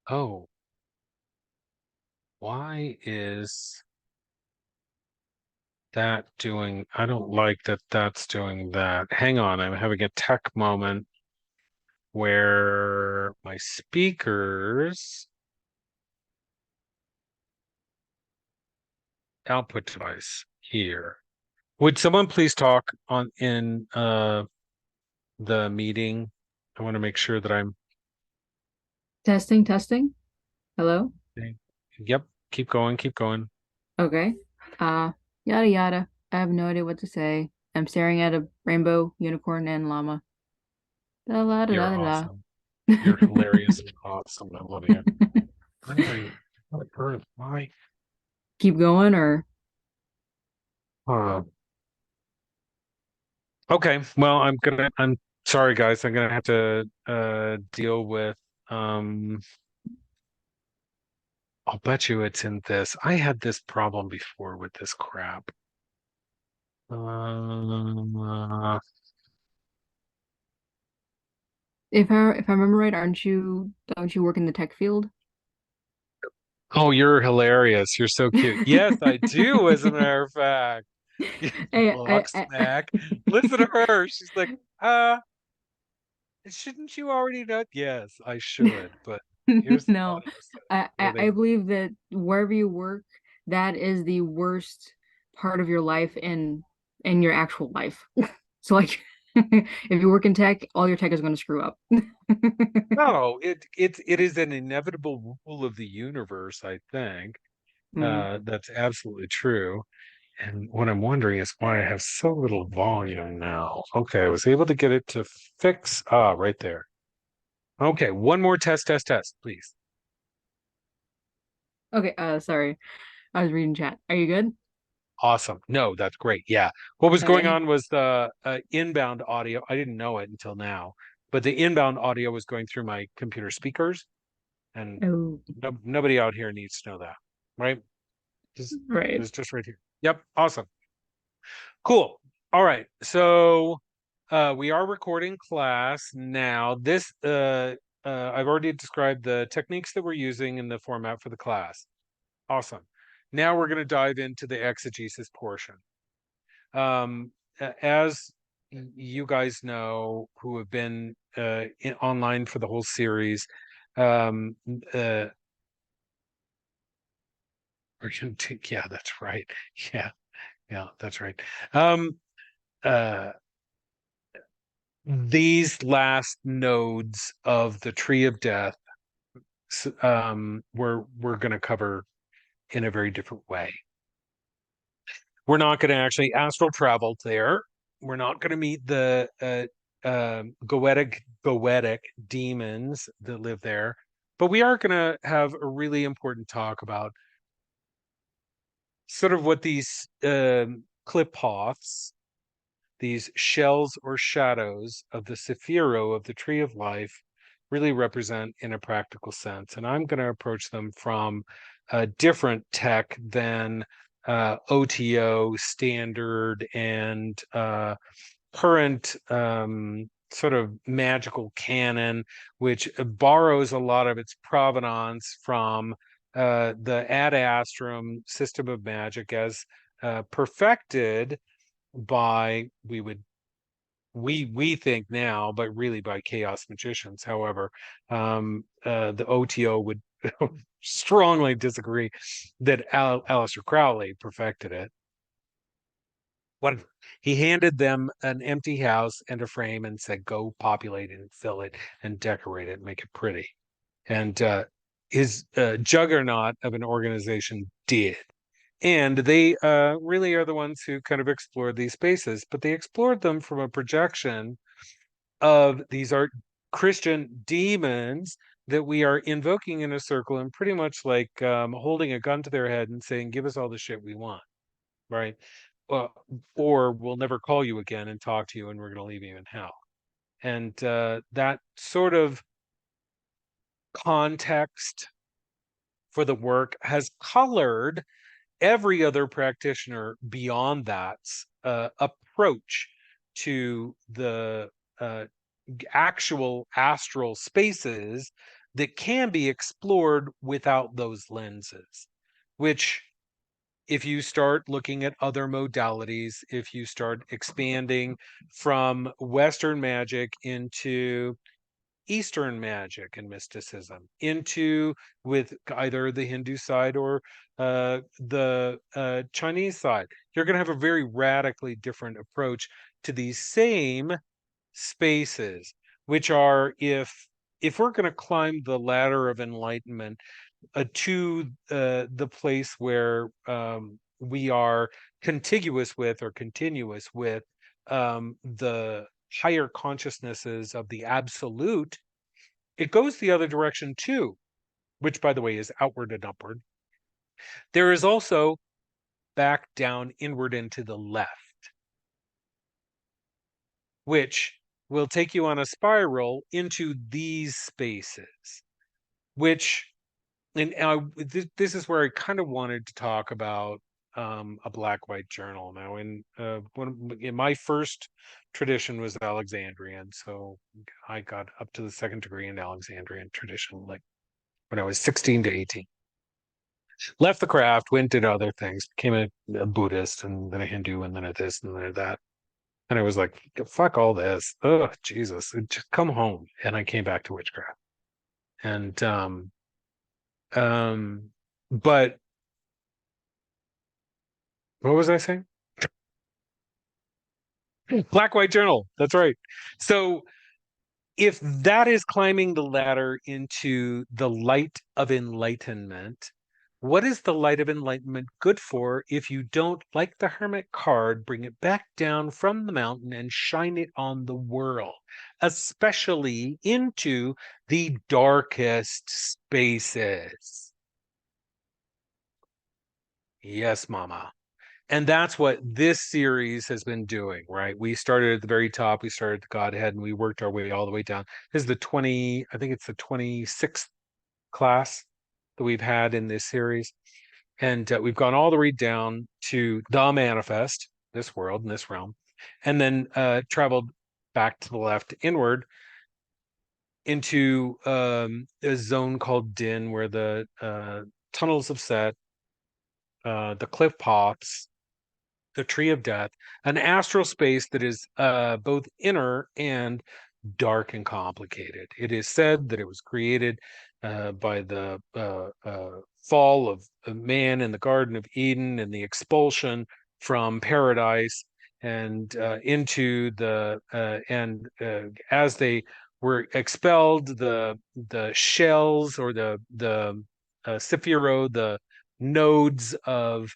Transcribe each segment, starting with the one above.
Oh, why is that doing? I don't like that that's doing that. Hang on, I'm having a tech moment where my speakers output device here. Would someone please talk on in the meeting? I want to make sure that I'm Testing, testing. Hello? Yep, keep going, keep going. Okay. Uh, Yada yada. I have no idea what to say. I'm staring at a rainbow, unicorn, and llama. Da la da You're da da awesome. You're da. hilarious and awesome. I love you. Why are you? What earth? Why? Keep going or Uh, okay. Well, I'm sorry, guys. I'm gonna have to deal with. Um. I'll bet you it's in this. I had this problem before with this crap. Uh, if I remember right, don't you work in the tech field? oh, you're hilarious. You're so cute. Yes, I do, as a matter of fact. You Hey, block smack. Listen to her. She's like, shouldn't you already know? Yes, I should, but here's the no, funny side. I believe that wherever you work, that is the worst part of your life in your actual life. So like, if you work in tech, all your tech is going to screw up. No, it is an inevitable rule of the universe, I think. Mm. That's absolutely true. And what I'm wondering is why I have so little volume now. Okay, I was able to get it to fix. Ah, right there. Okay, one more test, please. Okay, sorry. I was reading chat. Are you good? Awesome. No, that's great. Yeah. What was going Okay. on was the inbound audio. I didn't know it until now, but the inbound audio was going through my computer speakers, and Oh, nobody out here needs to know that, right? Just right. it's just right here. Yep. Awesome. Cool. All right. So we are recording class now. This I've already described the techniques that we're using in the format for the class. Awesome. Now we're going to dive into the exegesis portion. As you guys know, who have been online for the whole series, um, uh, yeah, that's right. Yeah, yeah, that's right. Um, uh, these last nodes of the tree of death, we're going to cover in a very different way. We're not going to actually astral travel there. We're not going to meet the goetic demons that live there, but we are going to have a really important talk about sort of what these clipoths, these shells or shadows of the Sephiro of the Tree of Life, really represent in a practical sense. And I'm going to approach them from a different tech than OTO standard and current sort of magical canon, which borrows a lot of its provenance from the Ad Astrum system of magic as perfected by we think now, but really by chaos magicians. However, the OTO would strongly disagree that Aleister Crowley perfected it. What he handed them an empty house and a frame and said, "Go populate it and fill it and decorate it, and make it pretty." And his juggernaut of an organization did. And they really are the ones who kind of explored these spaces, but they explored them from a projection of these are Christian demons that we are invoking in a circle and pretty much like holding a gun to their head and saying, "Give us all the shit we want," right? Uh, or we'll never call you again and talk to you, and we're going to leave you in hell. And that sort of context for the work has colored every other practitioner beyond that's approach to the uh, actual astral spaces that can be explored without those lenses, which, if you start looking at other modalities, if you start expanding from Western magic into Eastern magic and mysticism, into with either the Hindu side or the Chinese side, you're going to have a very radically different approach to these same spaces, which are, if we're going to climb the ladder of enlightenment to the place where we are contiguous with or continuous with the higher consciousnesses of the absolute, it goes the other direction too, which, by the way, is outward and upward. There is also back, down, inward, and to the left, which will take you on a spiral into these spaces, which, and this is where I kind of wanted to talk about a black white journal. Now, in my first tradition was Alexandrian, so I got up to the second degree in Alexandrian tradition, like when I was 16 to 18. Left the craft, went did other things, became a Buddhist, and then a Hindu, and then a this, and then a that. And I was like, fuck all this. Oh, Jesus, just come home. And I came back to witchcraft. And but what was I saying? Black white journal. That's right. So if that is climbing the ladder into the light of enlightenment, what is the light of enlightenment good for if you don't, like the hermit card, bring it back down from the mountain and shine it on the world, especially into the darkest spaces? Yes, mama. And that's what this series has been doing, right? We started at the very top, we started at the Godhead, and we worked our way all the way down. This is I think it's the 26th class that we've had in this series. And we've gone all the way down to the manifest, this world and this realm, and then traveled back to the left inward into a zone called Din, where the tunnels of Set, the cliff pops, the tree of death, an astral space that is both inner and dark and complicated. It is said that it was created by the fall of man in the Garden of Eden and the expulsion from paradise and into the and as they were expelled, the shells, or the Sephiro, the nodes of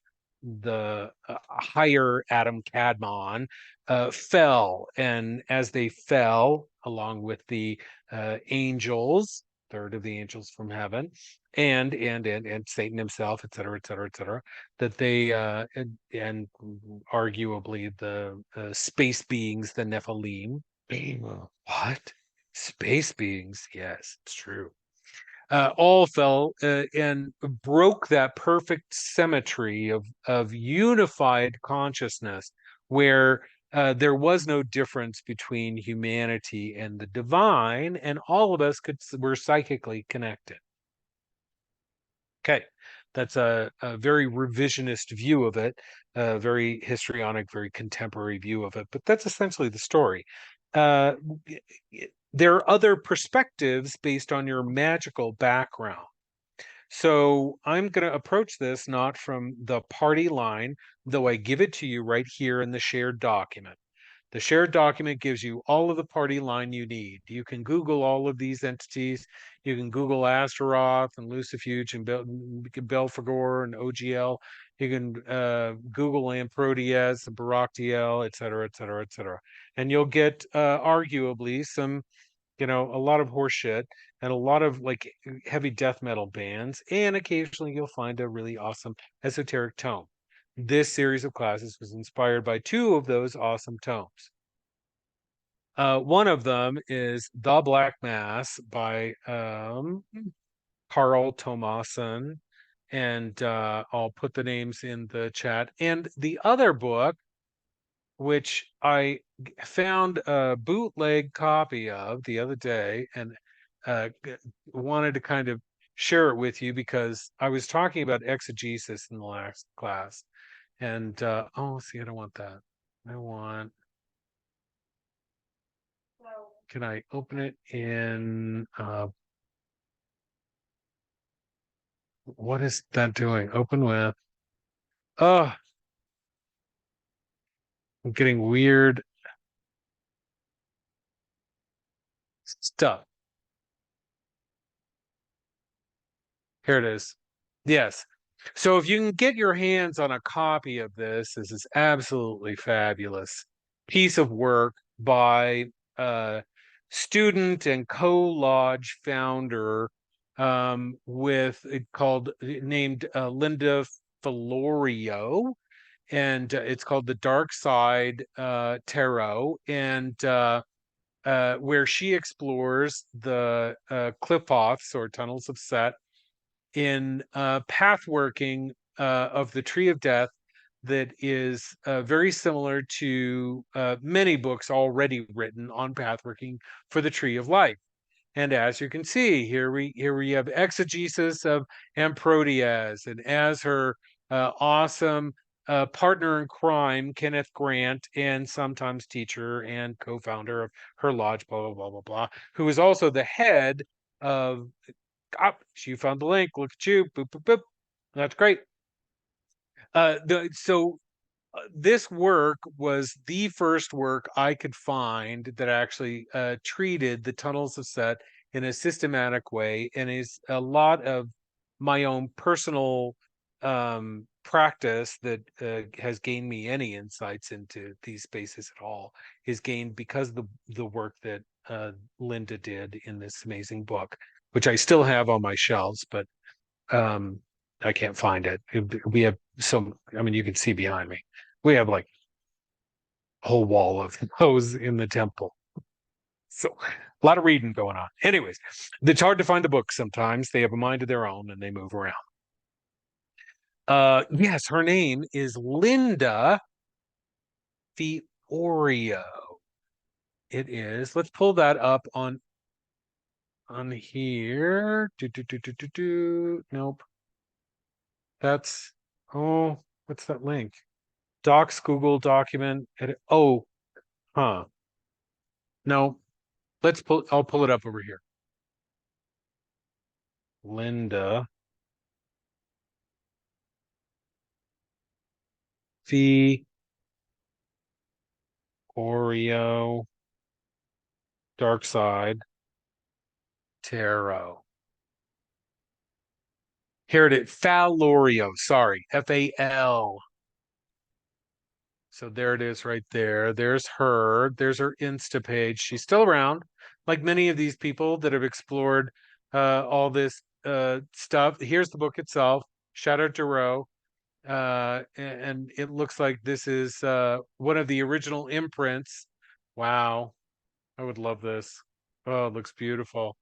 the higher Adam Kadmon, fell, and as they fell, along with the angels, third of the angels from heaven, and Satan himself, et cetera, et cetera, et cetera, that they and arguably the space beings, the Nephilim. What? Space beings? Yes, it's true. All fell and broke that perfect symmetry of unified consciousness, where there was no difference between humanity and the divine, and all of us were psychically connected. Okay, that's a very revisionist view of it, a very histrionic, very contemporary view of it, but that's essentially the story. Uh, there are other perspectives based on your magical background. So I'm going to approach this not from the party line, though I give it to you right here in the shared document. The shared document gives you all of the party line you need. You can Google all of these entities. You can Google Astaroth and Lucifuge and Belphegor and OGL. You can Google Lamproteus and Baroctiel, et cetera, et cetera, et cetera. And you'll get arguably some, a lot of horse shit and a lot of like heavy death metal bands. And occasionally you'll find a really awesome esoteric tome. This series of classes was inspired by two of those awesome tomes. One of them is The Black Mass by Carl Thomason, and I'll put the names in the chat. And the other book, which I found a bootleg copy of the other day, and wanted to kind of share it with you because I was talking about exegesis in the last class. And oh, see, I don't want that. I want, can I open it in what is that doing? Open with, oh, I'm getting weird stuff. Here it is. Yes. So if you can get your hands on a copy of this is absolutely fabulous piece of work by student and co-lodge founder with called named Linda Filorio, and it's called the Dark Side Tarot, and where she explores the Qliphoths or tunnels of Set in pathworking of the Tree of Death that is very similar to many books already written on pathworking for the Tree of Life. And as you can see, here we have exegesis of Amproteas, and as her awesome partner in crime, Kenneth Grant, and sometimes teacher and co-founder of her lodge, blah blah blah blah blah, who is also the head of. Oh, you found the link. Look at you. Boop boop boop. That's great. So this work was the first work I could find that actually treated the tunnels of Set in a systematic way, and is a lot of my own personal practice that has gained me any insights into these spaces at all, is gained because of the work that Linda did in this amazing book, which I still have on my shelves, but I can't find it. We have some, I mean, you can see behind me. We have like a whole wall of those in the temple. So a lot of reading going on. Anyways, it's hard to find the books sometimes. They have a mind of their own and they move around. Yes, her name is Linda Fiorio. It is. Let's pull that up on here. Nope. That's, oh, what's that link? Docs, Google document. Oh, huh. No, I'll pull it up over here. Linda Fiorio, Dark Side Tarot. Here it is. Falorio, sorry. F-A-L. So there it is right there. There's her. There's her Insta page. She's still around, like many of these people that have explored all this stuff. Here's the book itself, Shadow Tarot. And it looks like this is one of the original imprints. Wow. I would love this. Oh, it looks beautiful.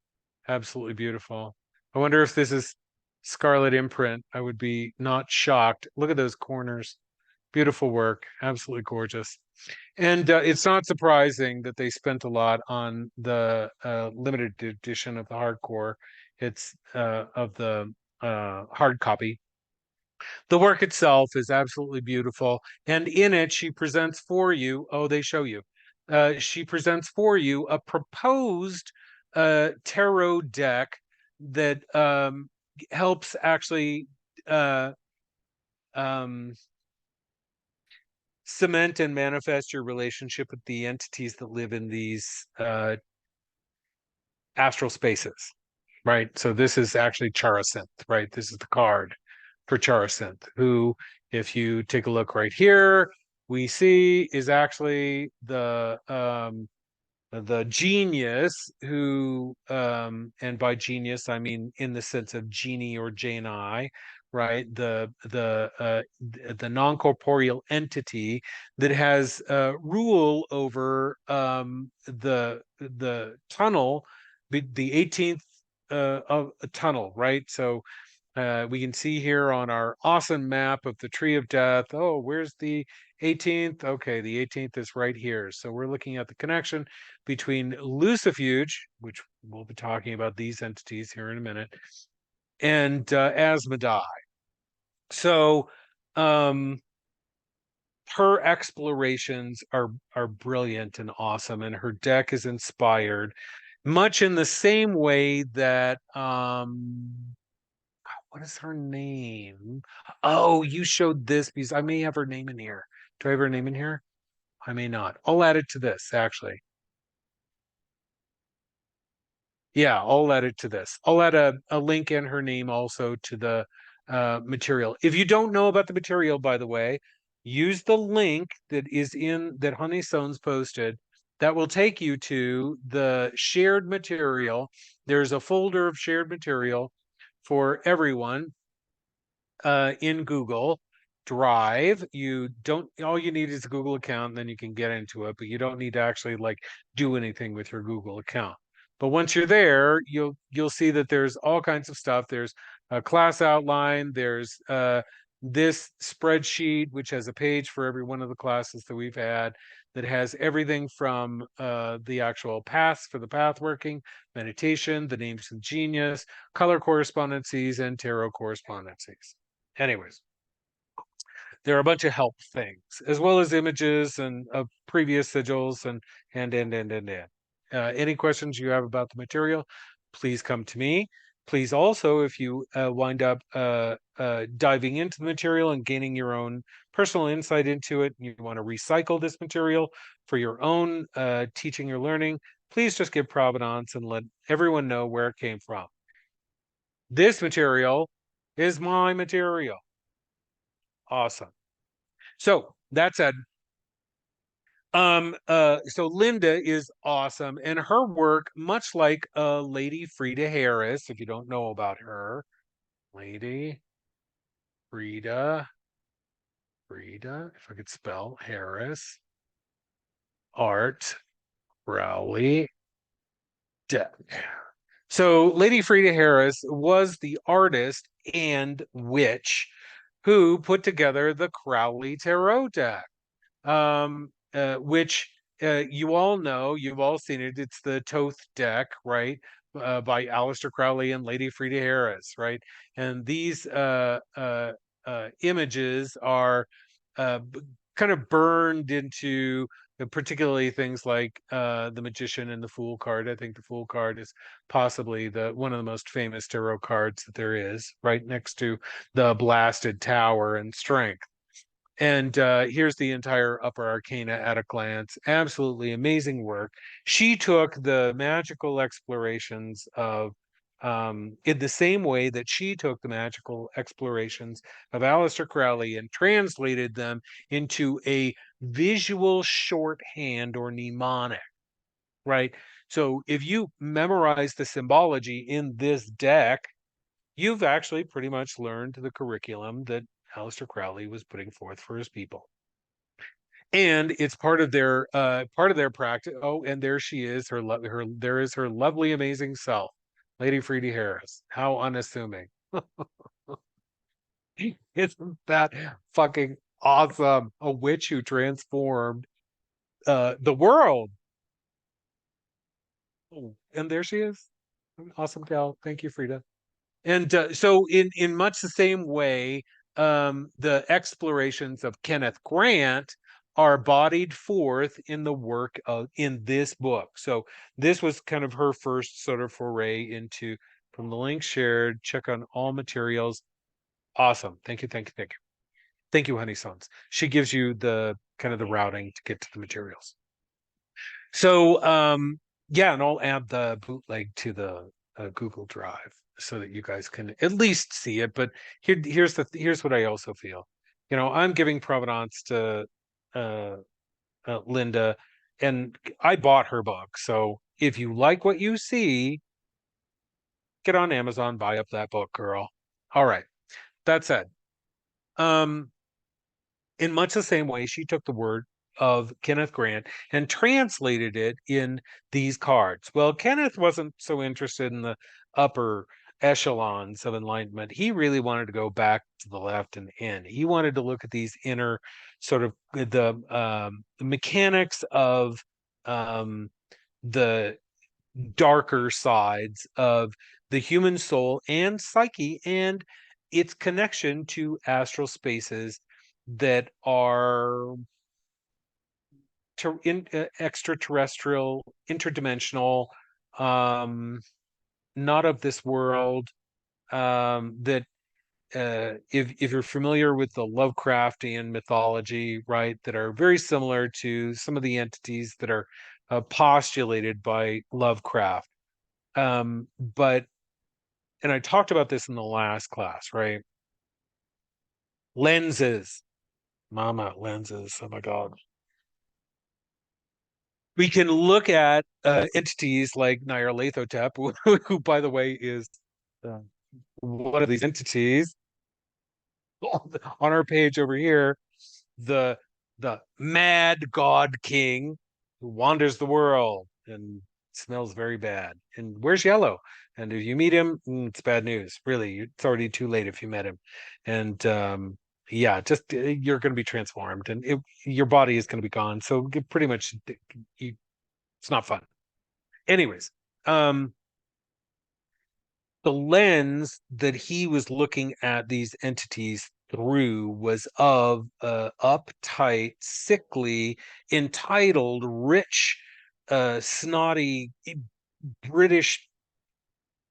Absolutely beautiful. I wonder if this is Scarlet imprint. I would be not shocked. Look at those corners. Beautiful work. Absolutely gorgeous. And it's not surprising that they spent a lot on the limited edition of the hardcore. It's of the hard copy. The work itself is absolutely beautiful. And in it, she presents for you, oh, they show you. She presents for you a proposed tarot deck that helps actually um, cement and manifest your relationship with the entities that live in these astral spaces, right? So this is actually Characinth, right? This is the card for Characinth, who, if you take a look right here, we see is actually the genius who, and by genius I mean in the sense of genie or Janai, right? The non-corporeal entity that has rule over the tunnel, the 18th of a tunnel, right? So We can see here on our awesome map of the Tree of Death. Oh, where's the 18th? Okay, the 18th is right here. So we're looking at the connection between Lucifuge, which we'll be talking about these entities here in a minute, and Asmodai. So her explorations are brilliant and awesome, and her deck is inspired much in the same way that what is her name? Oh, you showed this because I may have her name in here. Do I have her name in here? I may not. I'll add it to this actually. Yeah, I'll add it to this. I'll add a link and her name also to the material. If you don't know about the material, by the way, use the link that is in that Honey Stones posted. That will take you to the shared material. There's a folder of shared material for everyone in Google Drive. You don't, all you need is a Google account, and then you can get into it, but you don't need to actually like do anything with your Google account. But once you're there, you'll see that there's all kinds of stuff. There's a class outline, there's this spreadsheet which has a page for every one of the classes that we've had, that has everything from the actual paths for the pathworking, meditation, the names of genius, color correspondences, and tarot correspondences. Anyways, there are a bunch of help things, as well as images and of previous sigils and. Any questions you have about the material, please come to me. Please also, if you wind up diving into the material and gaining your own personal insight into it, and you want to recycle this material for your own teaching or learning, please just give provenance and let everyone know where it came from. This material is my material. Awesome. So that said, so Linda is awesome, and her work, much like Lady Frida Harris, if you don't know about her, Lady Frida, if I could spell Harris, Art Crowley deck. So Lady Frida Harris was the artist and witch who put together the Crowley Tarot deck, which you all know, you've all seen it. It's the Toth deck, right? By Aleister Crowley and Lady Frida Harris, right? And these images are kind of burned into particularly things like the Magician and the Fool card. I think the Fool card is possibly the one of the most famous tarot cards that there is, right next to the Blasted Tower and Strength. And here's the entire Upper Arcana at a glance. Absolutely amazing work. She took the magical explorations of, in the same way that she took the magical explorations of Aleister Crowley and translated them into a visual shorthand or mnemonic, right? So if you memorize the symbology in this deck, you've actually pretty much learned the curriculum that Aleister Crowley was putting forth for his people. And it's part of their practice. Oh, and there she is, there is her lovely, amazing self, Lady Frida Harris. How unassuming. Isn't that fucking awesome? A witch who transformed the world. Oh, and there she is. Awesome gal. Thank you, Frida. And so in much the same way, the explorations of Kenneth Grant are bodied forth in the work of in this book. So this was kind of her first sort of foray into, from the link shared, check on all materials. Awesome. Thank you, thank you, thank you. Thank you, Honey Sons. She gives you the kind of the routing to get to the materials. So yeah, and I'll add the bootleg to the Google Drive so that you guys can at least see it. But here's what I also feel. You know, I'm giving provenance to uh, Linda, and I bought her book. So if you like what you see, get on Amazon, buy up that book, girl. All right. That said, um, in much the same way, she took the word of Kenneth Grant and translated it in these cards. Well, Kenneth wasn't so interested in the upper echelons of enlightenment. He really wanted to go back to the left and in. He wanted to look at these inner sort of the mechanics of the darker sides of the human soul and psyche and its connection to astral spaces that are extraterrestrial, interdimensional, not of this world. That if you're familiar with the Lovecraftian mythology, right, that are very similar to some of the entities that are postulated by Lovecraft. But and I talked about this in the last class, right? Lenses, mama, lenses. Oh my God. We can look at entities like Nyarlathotep, who, by the way, is uh, one of these entities on our page over here, the mad god king who wanders the world and smells very bad and wears yellow. And if you meet him, it's bad news. Really, it's already too late if you met him. And yeah, just you're going to be transformed, and your body is going to be gone. So pretty much, it's not fun. Anyways, the lens that he was looking at these entities through was of uptight, sickly, entitled, rich, snotty British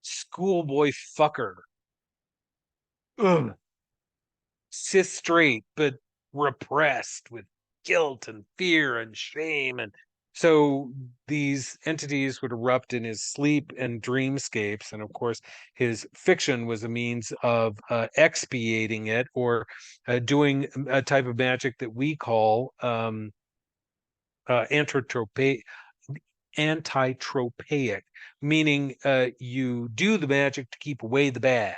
schoolboy fucker. Ugh. Cis straight, but repressed with guilt and fear and shame. And so these entities would erupt in his sleep and dreamscapes. And of course, his fiction was a means of expiating it, or doing a type of magic that we call anthropope antitropaic, meaning you do the magic to keep away the bad,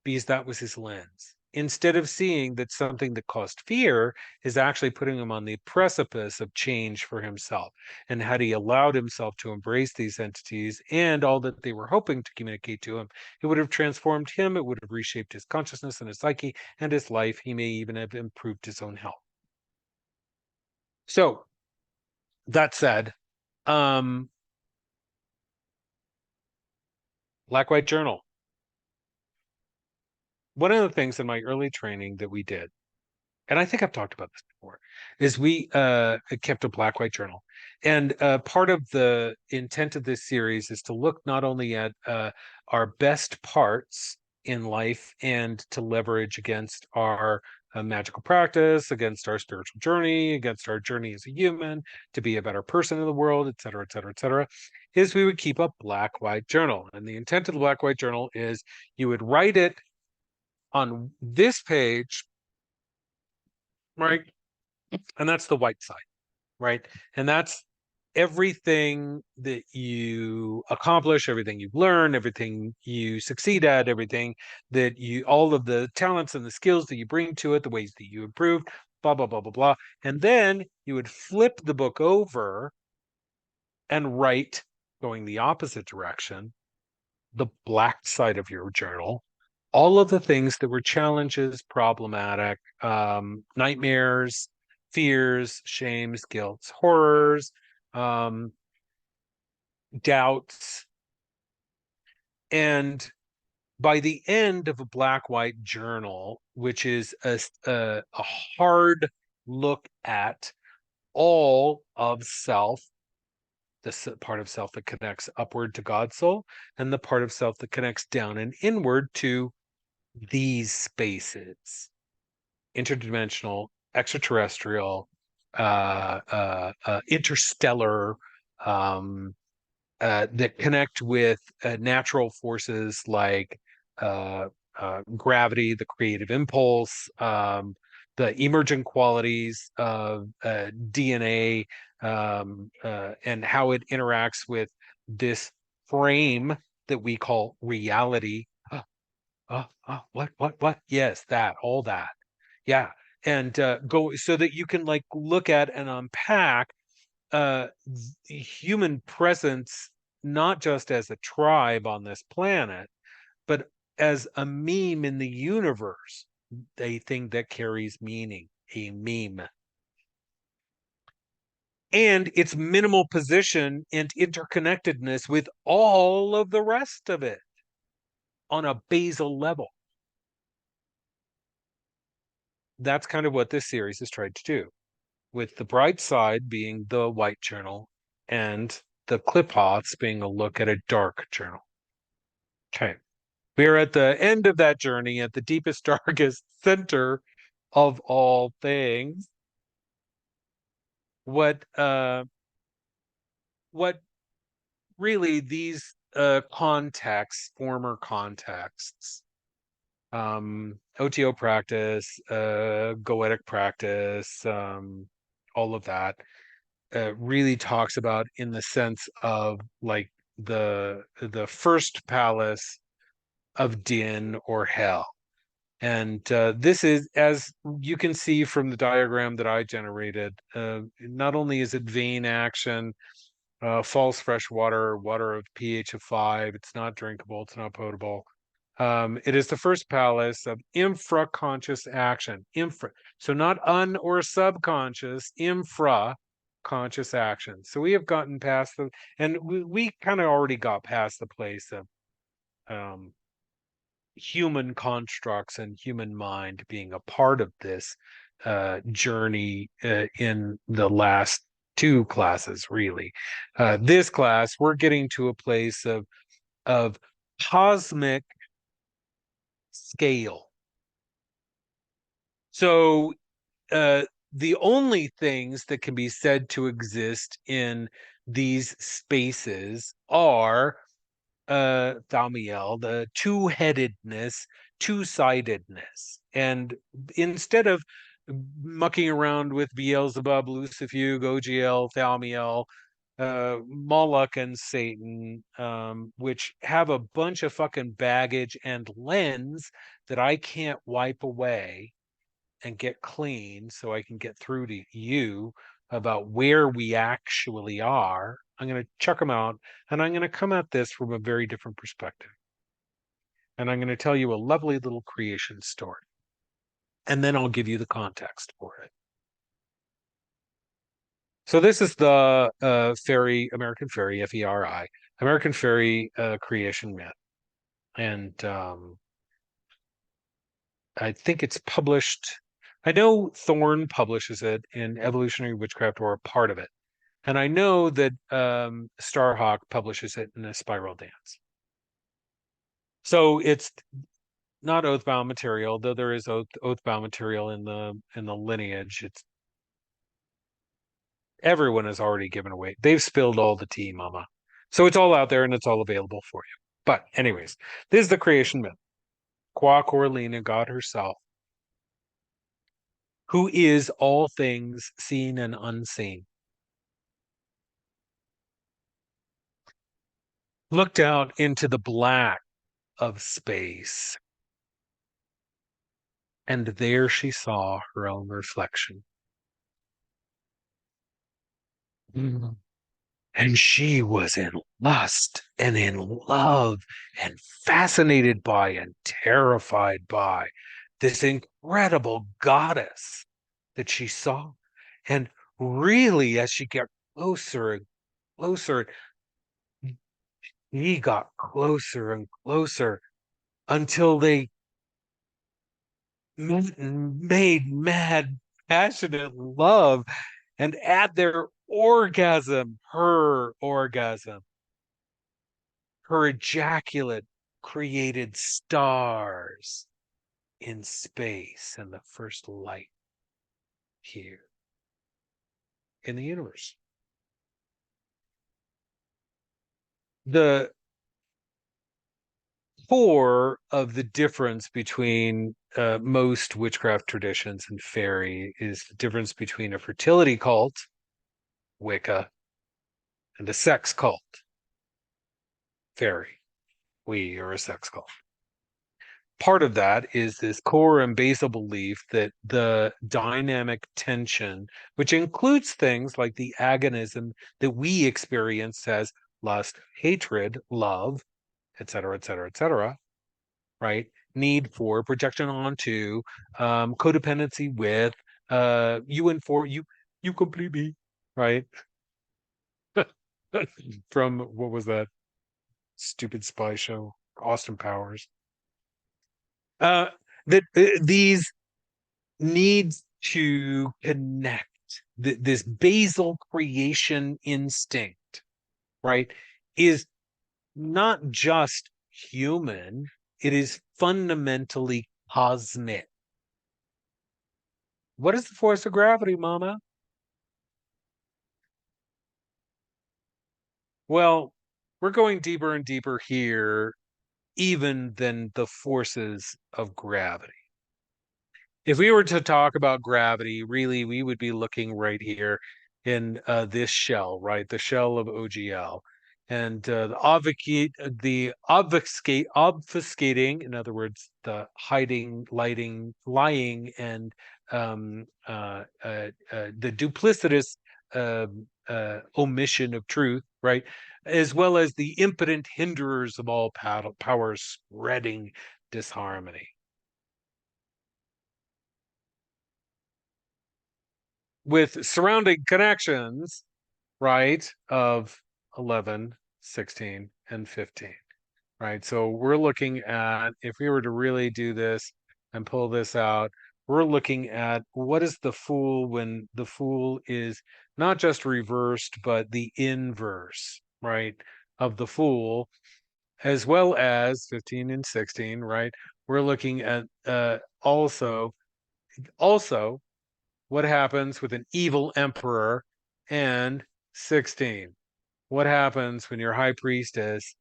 because that was his lens. Instead of seeing that something that caused fear is actually putting him on the precipice of change for himself, and had he allowed himself to embrace these entities and all that they were hoping to communicate to him, it would have transformed him, it would have reshaped his consciousness and his psyche and his life. He may even have improved his own health. So that said, um, Black White Journal. One of the things in my early training that we did, and I think I've talked about this before, is we kept a black white journal. And part of the intent of this series is to look not only at our best parts in life and to leverage against our magical practice, against our spiritual journey, against our journey as a human, to be a better person in the world, et cetera, et cetera, et cetera, is we would keep a black white journal. And the intent of the black white journal is you would write it on this page, right? And that's the white side, right? And that's everything that you accomplish, everything you've learned, everything you succeed at, everything that you, all of the talents and the skills that you bring to it, the ways that you improve, blah, blah, blah, blah, blah. And then you would flip the book over and write, going the opposite direction, the black side of your journal, all of the things that were challenges, problematic, nightmares, fears, shames, guilts, horrors, doubts. And by the end of a black white journal, which is a hard look at all of self, the part of self that connects upward to God's soul, and the part of self that connects down and inward to these spaces, interdimensional, extraterrestrial, interstellar, that connect with natural forces like gravity, the creative impulse, the emergent qualities of DNA, and how it interacts with this frame that we call reality. What? Yes, that, all that. Yeah. And go so that you can like look at and unpack human presence, not just as a tribe on this planet, but as a meme in the universe, a thing that carries meaning, a meme. And its minimal position and interconnectedness with all of the rest of it on a basal level. That's kind of what this series has tried to do, with the bright side being the white journal and the clip-hots being a look at a dark journal. Okay. We're at the end of that journey, at the deepest, darkest center of all things. What really these contexts, former contexts, OTO practice, goetic practice, all of that really talks about in the sense of like the first palace of din or hell. And this is, as you can see from the diagram that I generated, not only is it vein action, false fresh water, water of pH of 5, it's not drinkable, it's not potable. It is the first palace of infra-conscious action. So not un or subconscious, infra-conscious action. So we have gotten past the, and we kind of already got past the place of human constructs and human mind being a part of this journey in the last two classes, really. This class, we're getting to a place of cosmic scale. So the only things that can be said to exist in these spaces are Thaumiel, the two-headedness, two-sidedness. And instead of mucking around with Beelzebub, Lucifuge, OGL, Thaumiel, Moloch, and Satan, which have a bunch of fucking baggage and lens that I can't wipe away and get clean so I can get through to you about where we actually are. I'm going to chuck them out, and I'm going to come at this from a very different perspective. And I'm going to tell you a lovely little creation story. And then I'll give you the context for it. So this is the American Fairy, F-E-R-I, American Fairy creation myth. And I think it's published. I know Thorne publishes it in Evolutionary Witchcraft, or a part of it. And I know that Starhawk publishes it in a Spiral Dance. So it's not oathbound material, though there is oathbound material in the lineage. It's everyone has already given away. They've spilled all the tea, mama. So it's all out there and it's all available for you. But anyways, this is the creation myth. Qua Coralina, God herself, who is all things seen and unseen, looked out into the black of space, and there she saw her own reflection. And she was in lust and in love and fascinated by and terrified by this incredible goddess that she saw. And really, as she got closer and closer, he got closer and closer until they met and made mad, passionate love. And at their orgasm, her ejaculate created stars in space and the first light here in the universe. The core of the difference between most witchcraft traditions and fairy is the difference between a fertility cult, Wicca, and a sex cult, fairy. We are a sex cult. Part of that is this core and basal belief that the dynamic tension, which includes things like the agonism that we experience as lust, hatred, love, etc., etc., etc., right? Need for, projection onto, codependency with, you and for, you complete me, right? From what was that stupid spy show? Austin Powers. Uh, that these needs to connect, this basal creation instinct, right, is not just human, it is fundamentally cosmic. What is the force of gravity, Mama? Well, we're going deeper and deeper here, even than the forces of gravity. If we were to talk about gravity, really, we would be looking right here in this shell, right? The shell of OGL. And obfuscating, in other words, the hiding, lighting, lying, and the duplicitous omission of truth, right? As well as the impotent hinderers of all power spreading disharmony. With surrounding connections, right, of 11, 16, and 15, right? So we're looking at, if we were to really do this and pull this out, we're looking at what is the Fool when the Fool is not just reversed, but the inverse, right, of the Fool, as well as 15 and 16, right? We're looking at also what happens with an evil emperor, and 16, what happens when your high priestess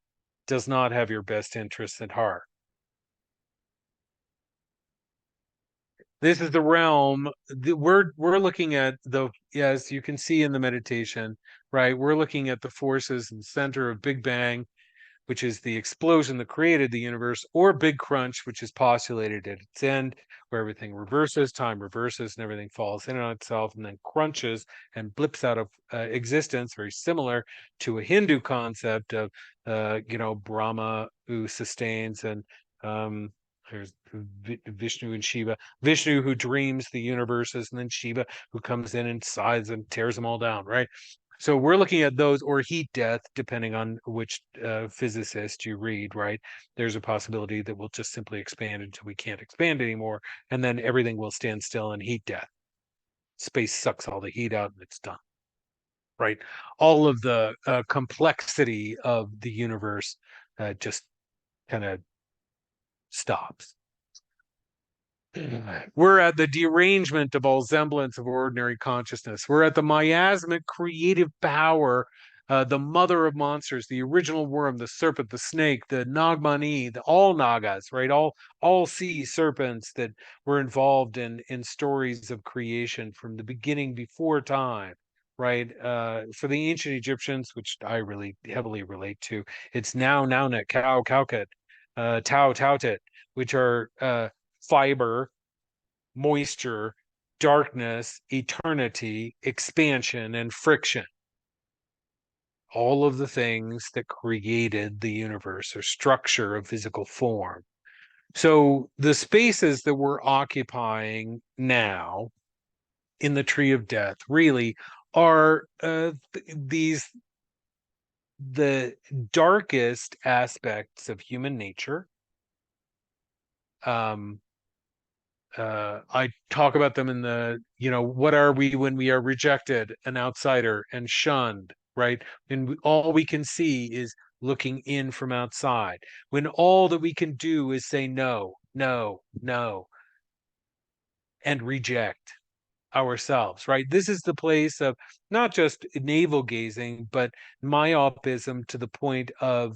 does not have your best interests at heart. This is the realm we're looking at, the, as you can see in the meditation, right, we're looking at the forces in the center of Big Bang, which is the explosion that created the universe, or Big Crunch, which is postulated at its end, where everything reverses, time reverses, and everything falls in on itself and then crunches and blips out of existence, very similar to a Hindu concept of, Brahma who sustains, and there's Vishnu and Shiva. Vishnu who dreams the universes, and then Shiva who comes in and sides and tears them all down, right? So we're looking at those, or heat death, depending on which physicist you read, right? There's a possibility that we'll just simply expand until we can't expand anymore, and then everything will stand still in heat death. Space sucks all the heat out and it's done, right? All of the complexity of the universe just kind of stops. We're at the derangement of all semblance of ordinary consciousness. We're at the miasmic creative power, the mother of monsters, the original worm, the serpent, the snake, the Nagmani, all Nagas, right? All sea serpents that were involved in stories of creation from the beginning before time, right? For the ancient Egyptians, which I really heavily relate to, it's now Naunet, Cow, Cowcat, Tau, Tautet, which are fiber, moisture, darkness, eternity, expansion, and friction. All of the things that created the universe or structure of physical form. So the spaces that we're occupying now in the tree of death really are the darkest aspects of human nature. I talk about them in the, what are we when we are rejected, an outsider, and shunned, right? And all we can see is looking in from outside, when all that we can do is say no, no, no, and reject ourselves, right? This is the place of not just navel gazing, but myopism to the point of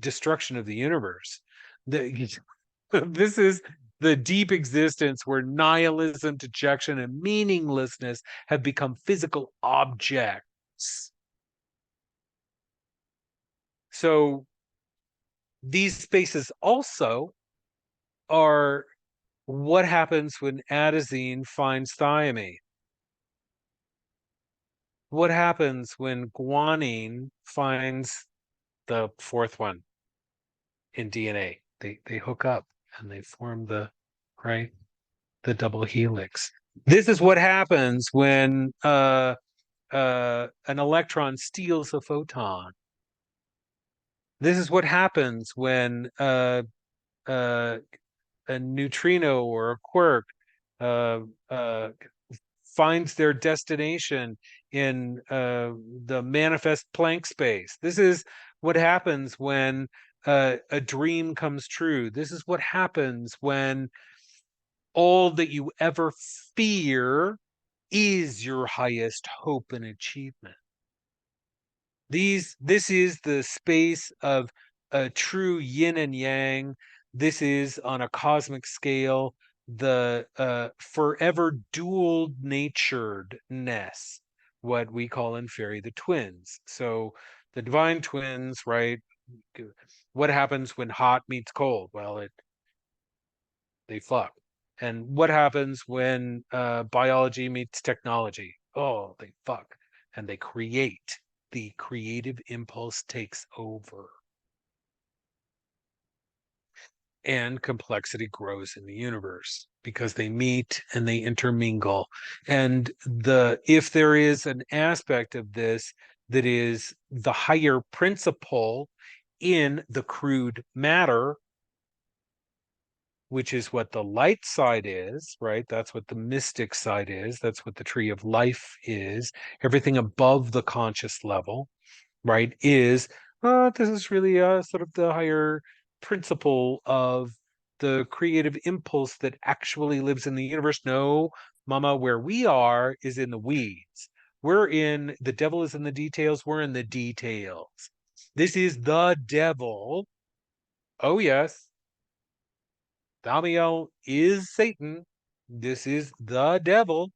destruction of the universe. This is the deep existence where nihilism, dejection, and meaninglessness have become physical objects. So these spaces also are what happens when adenosine finds thiamine. What happens when guanine finds the fourth one in DNA? they hook up and they form the right the double helix. This is what happens when an electron steals a photon. This is what happens when uh, a neutrino or a quark uh, uh, finds their destination in the manifest Planck space. This is what happens when a dream comes true. This is what happens when all that you ever fear is your highest hope and achievement. This is the space of a true yin and yang. This is on a cosmic scale the forever dual naturedness, what we call in fairy the twins. So the divine twins, right? What happens when hot meets cold? Well, they fuck. And what happens when biology meets technology? Oh, they fuck. And they create. The creative impulse takes over. And complexity grows in the universe because they meet and they intermingle. And if there is an aspect of this that is the higher principle in the crude matter, which is what the light side is, right? That's what the mystic side is. That's what the tree of life is. Everything above the conscious level, right, is this is really sort of the higher principle of the creative impulse that actually lives in the universe. No, mama, where we are is in the weeds. The devil is in the details. We're in the details. This is the devil. Oh, yes. Thaumiel is Satan. This is the devil.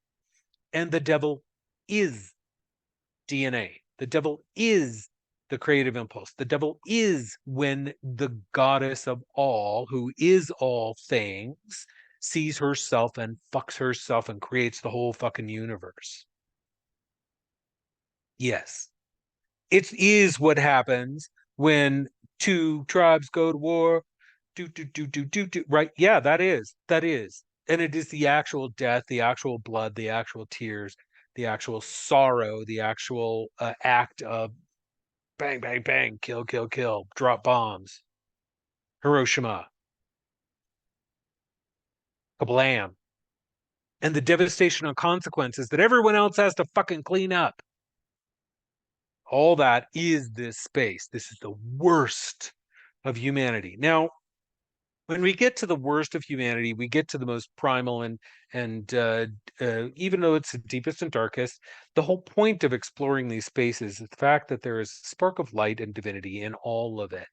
And the devil is DNA. The devil is the creative impulse. The devil is when the goddess of all, who is all things, sees herself and fucks herself and creates the whole fucking universe. Yes. It is what happens when two tribes go to war. Do. Right? Yeah, that is. That is. And it is the actual death, the actual blood, the actual tears, the actual sorrow, the actual act of bang, bang, bang, kill, kill, kill, drop bombs, Hiroshima, kablam, and the devastation and consequences that everyone else has to fucking clean up. All that is this space. This is the worst of humanity. Now, when we get to the worst of humanity, we get to the most primal and even though it's the deepest and darkest, the whole point of exploring these spaces is the fact that there is a spark of light and divinity in all of it.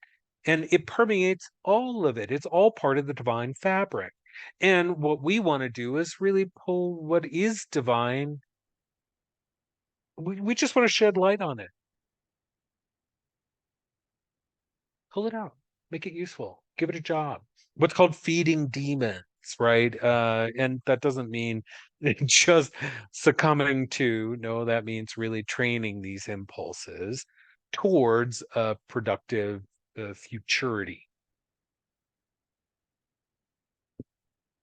And it permeates all of it. It's all part of the divine fabric. And what we want to do is really pull what is divine. We just want to shed light on it. Pull it out, make it useful, give it a job. What's called feeding demons, right? And that doesn't mean just succumbing to, no, that means really training these impulses towards a productive futurity.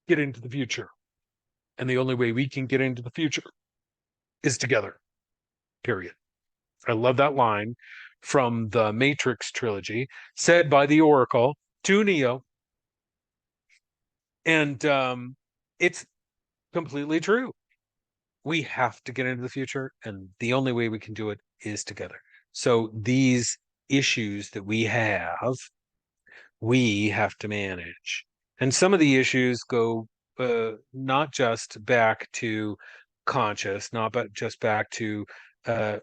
Get into the future. And the only way we can get into the future is together, period. I love that line from the Matrix trilogy, said by the Oracle to Neo. And it's completely true. We have to get into the future, and the only way we can do it is together. So these issues that we have to manage. And some of the issues go not just back to conscious, not but just back to uh,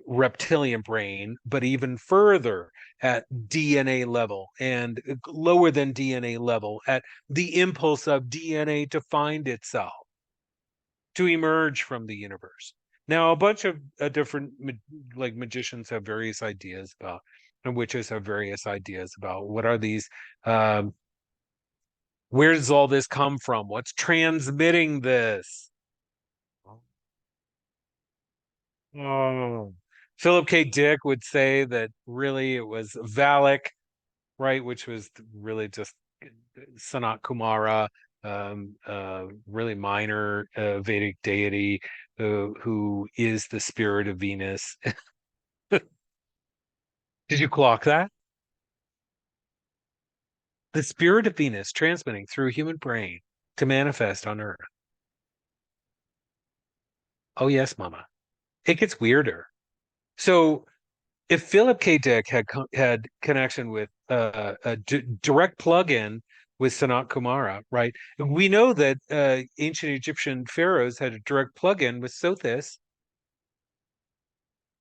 reptilian brain, but even further at DNA level and lower than DNA level at the impulse of DNA to find itself, to emerge from the universe. Now, a bunch of different like magicians have various ideas about, and witches have various ideas about what are these. Where does all this come from? What's transmitting this? Oh, Philip K. Dick would say that really it was Valak, right? Which was really just Sanat Kumara, really minor Vedic deity who is the spirit of Venus. Did you clock that? The spirit of Venus transmitting through a human brain to manifest on Earth. Oh, yes, Mama. It gets weirder. So if Philip K. Dick had connection with a direct plug-in with Sanat Kumara, right? We know that ancient Egyptian pharaohs had a direct plug-in with Sothis,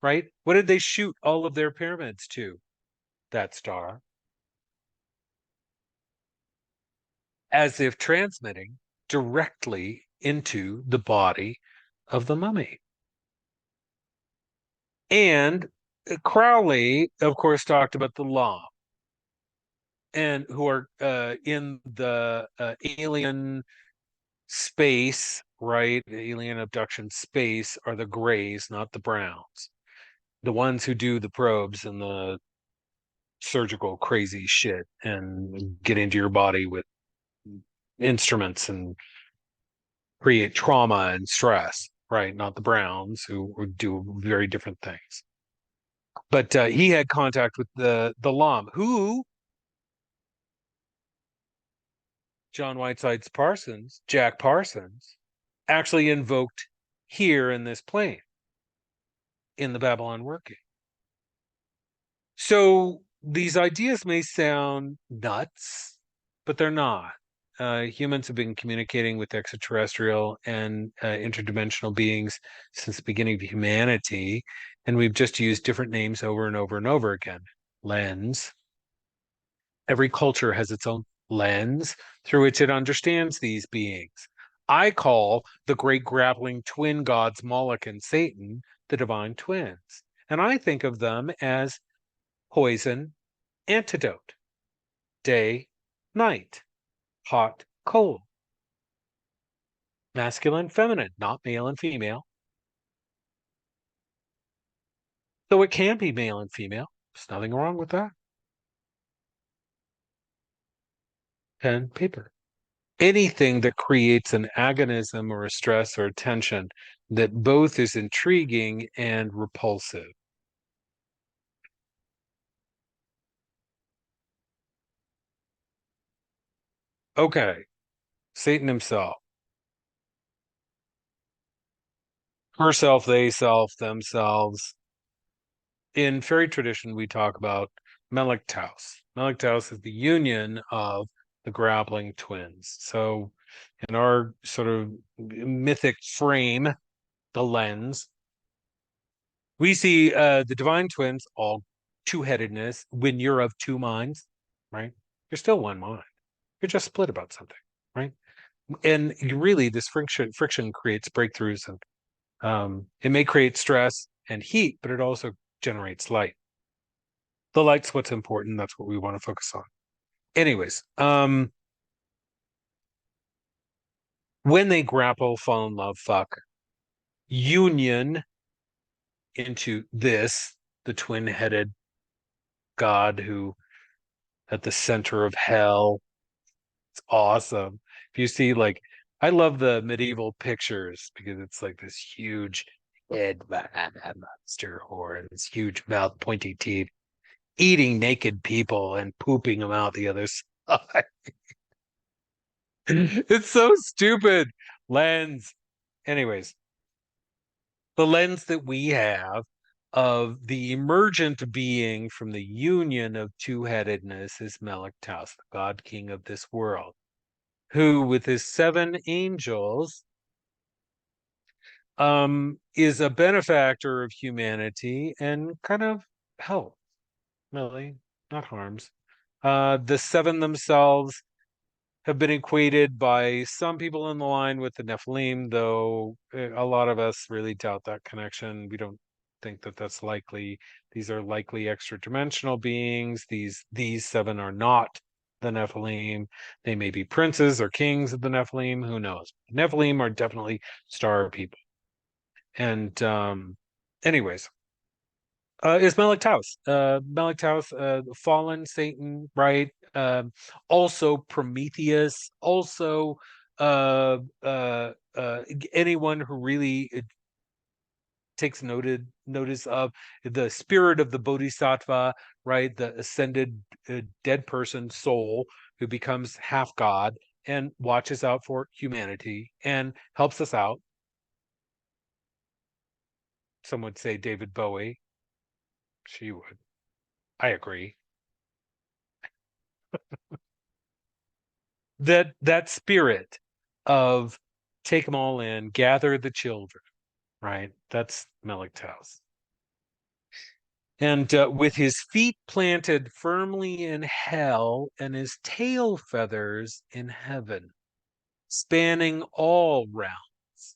right? What did they shoot all of their pyramids to? That star, as if transmitting directly into the body of the mummy. And Crowley, of course, talked about the law, and who are in the alien space, right? Alien abduction space are the grays, not the browns. The ones who do the probes and the surgical crazy shit and get into your body with instruments and create trauma and stress, right? Not the browns who do very different things. But he had contact with the Lam, who John Whiteside's Parsons, Jack Parsons, actually invoked here in this plane in the Babylon working. So these ideas may sound nuts, but they're not. Humans have been communicating with extraterrestrial and interdimensional beings since the beginning of humanity, and we've just used different names over and over and over again. Lens. Every culture has its own lens through which it understands these beings. I call the great grappling twin gods Moloch and Satan the divine twins, and I think of them as poison, antidote, day, night, hot, cold, masculine, feminine, not male and female. So it can be male and female. There's nothing wrong with that. Pen, paper. Anything that creates an agonism or a stress or a tension that both is intriguing and repulsive. Okay, Satan himself. Herself, they self, themselves. In fairy tradition, we talk about Meliktaus. Meliktaus is the union of the grappling twins. So, in our sort of mythic frame, the lens, we see the divine twins, all two-headedness. When you're of two minds, right? You're still one mind. You're just split about something, right? And you really, this friction creates breakthroughs, and it may create stress and heat, but it also generates light. The light's what's important. That's what we want to focus on. Anyways, when they grapple, fall in love, fuck, union into this, the twin-headed god who at the center of hell. It's awesome. If you see, like, I love the medieval pictures because it's like this huge head monster or this huge mouth, pointy teeth, eating naked people and pooping them out the other side. It's so stupid. Lens. Anyways, the lens that we have of the emergent being from the union of two-headedness is Meliktaus, the god king of this world, who with his seven angels is a benefactor of humanity and kind of help, really, not harms. The seven themselves have been equated by some people in the line with the Nephilim, though a lot of us really doubt that connection. We don't think that that's likely. These are likely extra-dimensional beings. These seven are not the Nephilim. They may be princes or kings of the Nephilim. Who knows? Nephilim are definitely star people. And anyways, is Meliktaus. Meliktaus, fallen Satan, right? also Prometheus, also anyone who really takes notice of the spirit of the bodhisattva, right? The ascended dead person soul who becomes half god and watches out for humanity and helps us out. Some would say David Bowie. She would. I agree. That spirit of take them all in, gather the children, right? That's Meliktaus. And with his feet planted firmly in hell and his tail feathers in heaven, spanning all realms.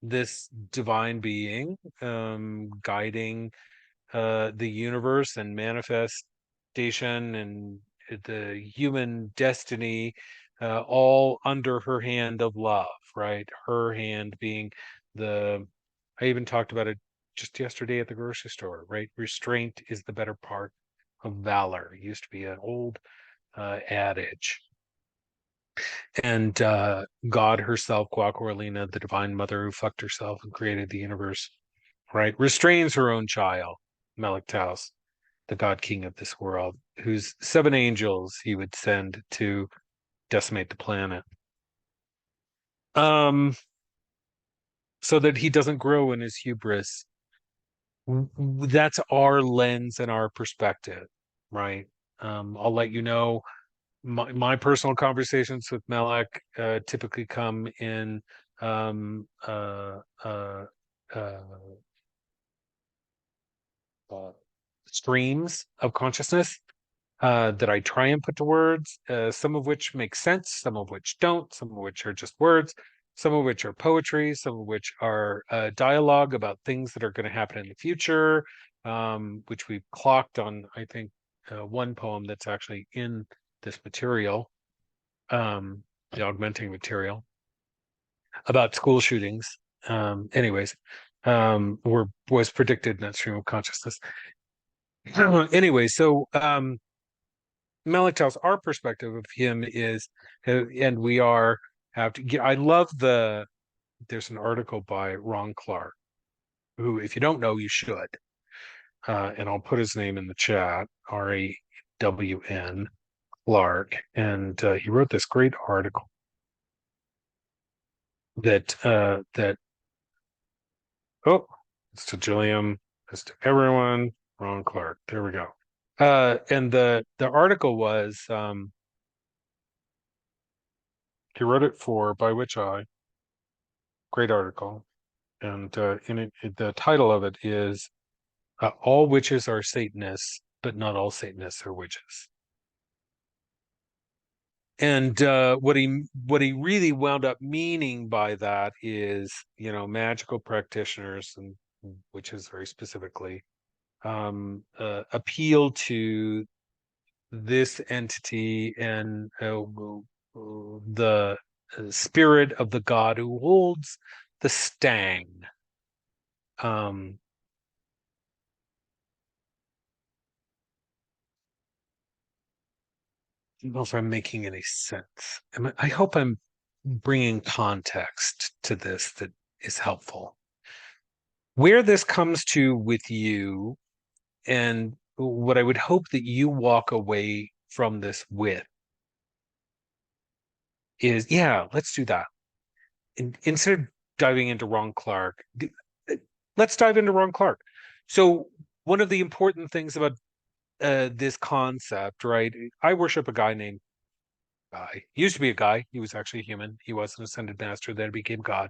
This divine being guiding the universe and manifestation and the human destiny, all under her hand of love, right? Her hand being I even talked about it just yesterday at the grocery store, right? Restraint is the better part of valor. It used to be an old adage. And God herself, Guacoralina, the divine mother who fucked herself and created the universe, right? Restrains her own child, Meliktaus, the god king of this world, whose 7 angels he would send to decimate the planet. So that he doesn't grow in his hubris. That's our lens and our perspective, right? I'll let you know my personal conversations with Melek typically come in um, uh, uh, uh, uh, streams of consciousness that I try and put to words, some of which make sense, some of which don't, some of which are just words, some of which are poetry, some of which are dialogue about things that are going to happen in the future, which we've clocked on, I think, one poem that's actually in this material, the augmenting material, about school shootings. Anyways, was predicted in that stream of consciousness. Anyway, so Meliktaus, our perspective of him is, and we are have to. I love there's an article by Ron Clark, who, if you don't know, you should. And I'll put his name in the chat. RAWN Clark, and he wrote this great article that it's to Gilliam, it's to everyone. Ron Clark. There we go. And the article was he wrote it for By Which Eye. Great article. And the title of it is All Witches Are Satanists, but Not All Satanists Are Witches. And what he really wound up meaning by that is, magical practitioners and witches very specifically appeal to this entity and the spirit of the god who holds the stang. I don't know if I'm making any sense. I hope I'm bringing context to this that is helpful. Where this comes to with you, and what I would hope that you walk away from this with, is, yeah, let's do that. Instead of diving into Ron Clark, let's dive into Ron Clark. So one of the important things about this concept, right? I worship a guy named Guy. He used to be a guy. He was actually human. He was an ascended master, then became God,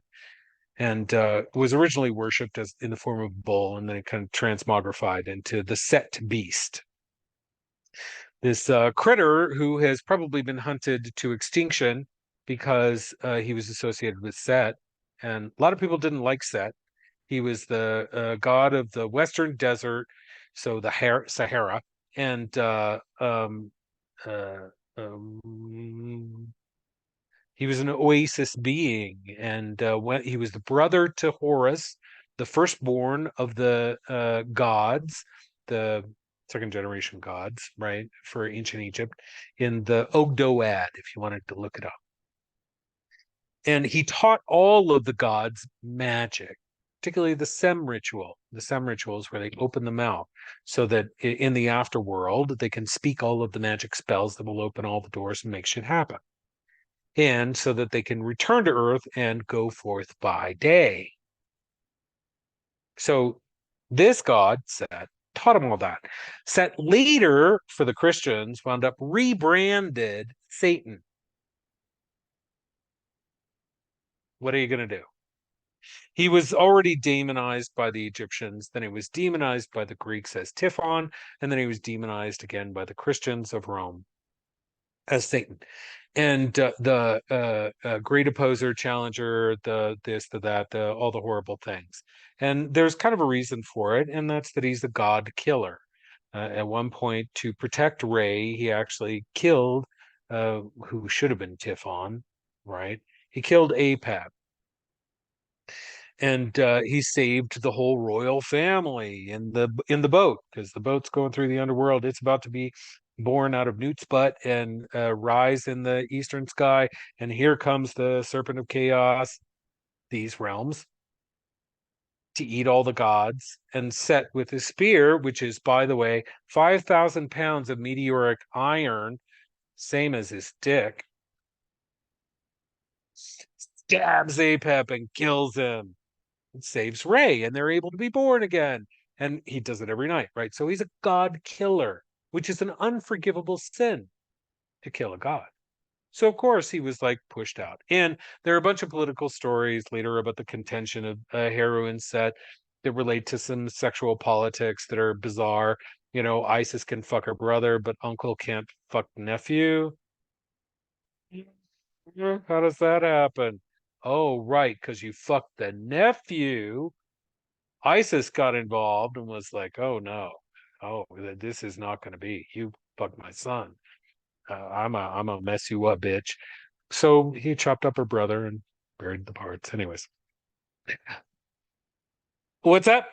and was originally worshipped as in the form of a bull, and then it kind of transmogrified into the Set beast. This critter who has probably been hunted to extinction because he was associated with Set, and a lot of people didn't like Set. He was the god of the Western Desert, so the Sahara, and uh, um, he was an oasis being, and when he was the brother to Horus, the firstborn of the gods, the second generation gods, right, for ancient Egypt in the Ogdoad, if you wanted to look it up. And he taught all of the gods magic, particularly the Sem ritual. The Sem ritual is where they open the mouth so that in the afterworld, they can speak all of the magic spells that will open all the doors and make shit happen. And so that they can return to Earth and go forth by day. So this god, Set, taught him all that. Set later, for the Christians, wound up rebranded Satan. What are you going to do? He was already demonized by the Egyptians, then he was demonized by the Greeks as Typhon, and then he was demonized again by the Christians of Rome as Satan. And the great opposer, challenger, the this, the that, all the horrible things. And there's kind of a reason for it, and that's that he's the god killer. At one point, to protect Ray, he actually killed who should have been Typhon, right? He killed Apep, and he saved the whole royal family in the boat, because the boat's going through the underworld. It's about to be born out of Newt's butt and rise in the eastern sky, and here comes the serpent of chaos, these realms, to eat all the gods. And Set with his spear, which is, by the way, 5,000 pounds of meteoric iron, same as his dick, stabs Apep and kills him. Saves Ray, and they're able to be born again. And he does it every night, right? So he's a god killer, which is an unforgivable sin to kill a god. So of course he was like pushed out. And there are a bunch of political stories later about the contention of Heru and Set that relate to some sexual politics that are bizarre. You know, Isis can fuck her brother, but uncle can't fuck nephew. How does that happen? Oh, right, because you fucked the nephew. Isis got involved and was like, "Oh no, oh this is not going to be. You fucked my son. I'm a mess you up, bitch." So he chopped up her brother and buried the parts. Anyways, what's that?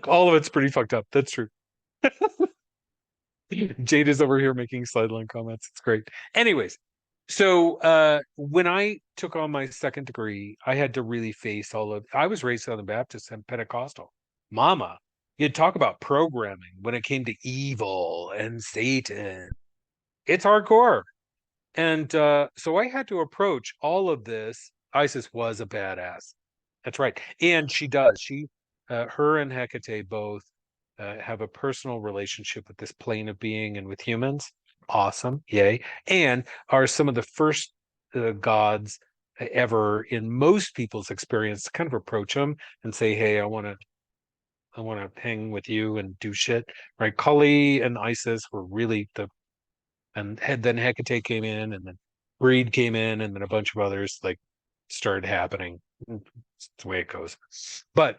All of it's pretty fucked up. That's true. Jade is over here making sideline comments. It's great. Anyways, so when I took on my second degree, I had to really face all of. I was raised Southern Baptist and Pentecostal. Mama, you'd talk about programming when it came to evil and Satan. It's hardcore. And so I had to approach all of this. Isis was a badass. That's right. And she does. Her and Hecate both have a personal relationship with this plane of being and with humans. Awesome. Yay. And are some of the first gods ever in most people's experience to kind of approach them and say, hey, I want to hang with you and do shit. Right. Kali and Isis were really and then Hecate came in, and then Greed came in, and then a bunch of others like started happening. It's the way it goes. But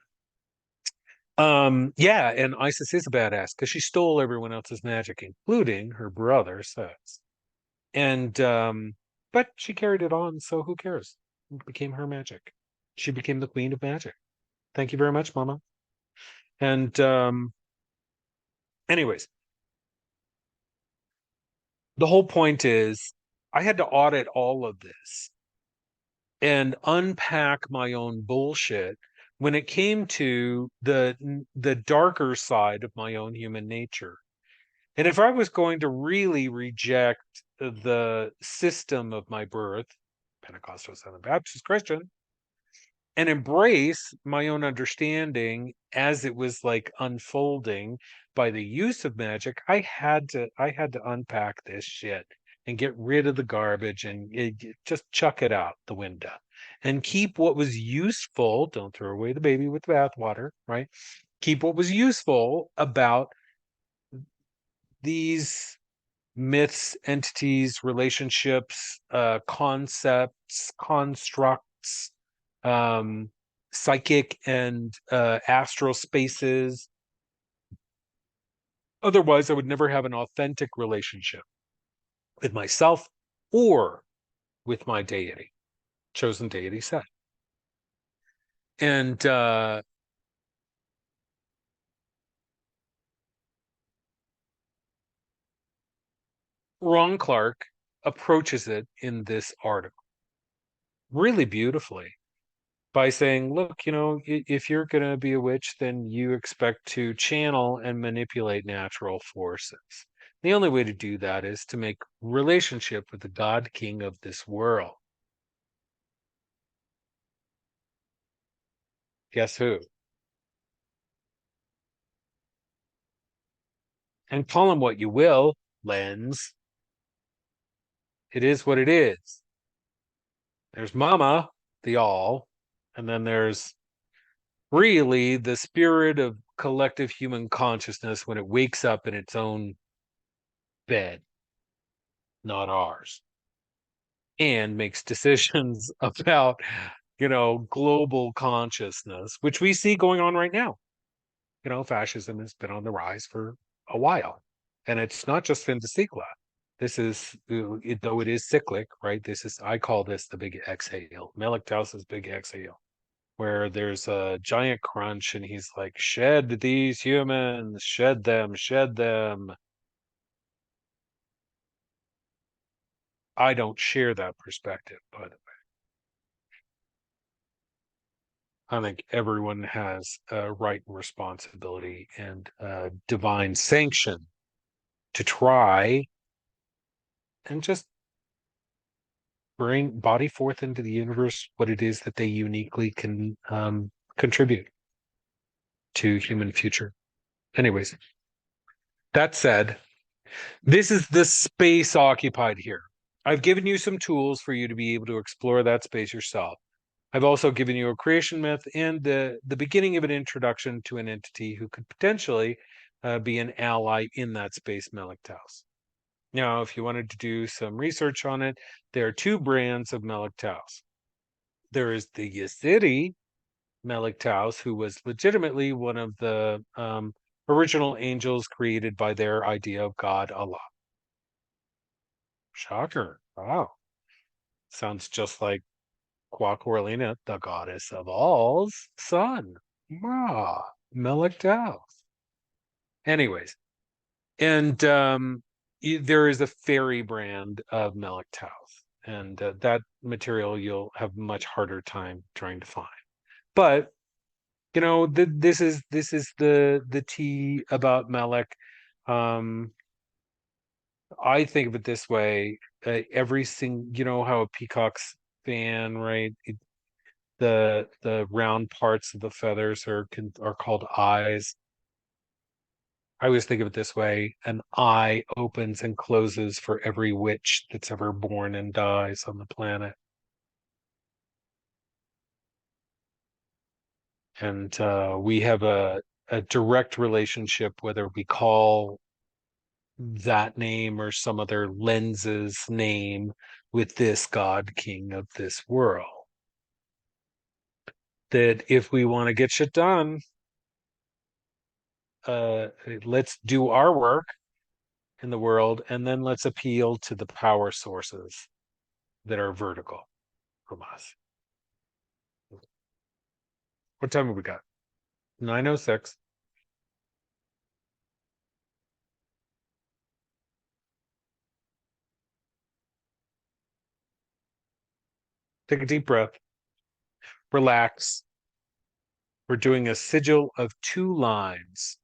yeah, and Isis is a badass because she stole everyone else's magic, including her brother Seth's. And but she carried it on, so who cares? It became her magic. She became the queen of magic. Thank you very much, Mama. And anyways, the whole point is I had to audit all of this and unpack my own bullshit when it came to the darker side of my own human nature. And if I was going to really reject the system of my birth, Pentecostal Southern Baptist Christian, and embrace my own understanding as it was like unfolding by the use of magic, I had to unpack this shit and get rid of the garbage and just chuck it out the window and keep what was useful. Don't throw away the baby with the bathwater, right? Keep what was useful about these myths, entities, relationships, concepts, constructs, um, psychic and astral spaces. Otherwise, I would never have an authentic relationship with myself or with my deity, chosen deity set. And Ron Clark approaches it in this article really beautifully by saying, look, if you're going to be a witch, then you expect to channel and manipulate natural forces. The only way to do that is to make relationship with the God King of this world. Guess who? And call him what you will, lens. It is what it is. There's Mama, the all, and then there's really the spirit of collective human consciousness when it wakes up in its own bed, not ours, and makes decisions about, global consciousness, which we see going on right now. Fascism has been on the rise for a while, and it's not just fin de sigla. This is, though it is cyclic, right? I call this the big exhale. Melektaus's big exhale, where there's a giant crunch and he's like, shed these humans, shed them, shed them. I don't share that perspective, but I think everyone has a right and responsibility and divine sanction to try and just bring body forth into the universe what it is that they uniquely can contribute to human future. Anyways, that said, this is the space occupied here. I've given you some tools for you to be able to explore that space yourself. I've also given you a creation myth and the beginning of an introduction to an entity who could potentially be an ally in that space, Melektaus. Now, if you wanted to do some research on it, there are two brands of Melektaus. There is the Yazidi Melektaus, who was legitimately one of the original angels created by their idea of God, Allah. Shocker. Wow. Sounds just like Quaquarlina, the goddess of all's son. Ah, Melektaus. Anyways, and there is a fairy brand of Melektaus, and that material you'll have much harder time trying to find. But this is the tea about Melek. Um, I think of it this way: every single, how a peacock's fan, right? The round parts of the feathers are called eyes. I always think of it this way: an eye opens and closes for every witch that's ever born and dies on the planet. And we have a direct relationship, whether we call that name or some other lens's name, with this God King of this world. That if we want to get shit done, let's do our work in the world, and then let's appeal to the power sources that are vertical from us. What time have we got? 9:06. Take a deep breath. Relax. We're doing a sigil of 2 lines.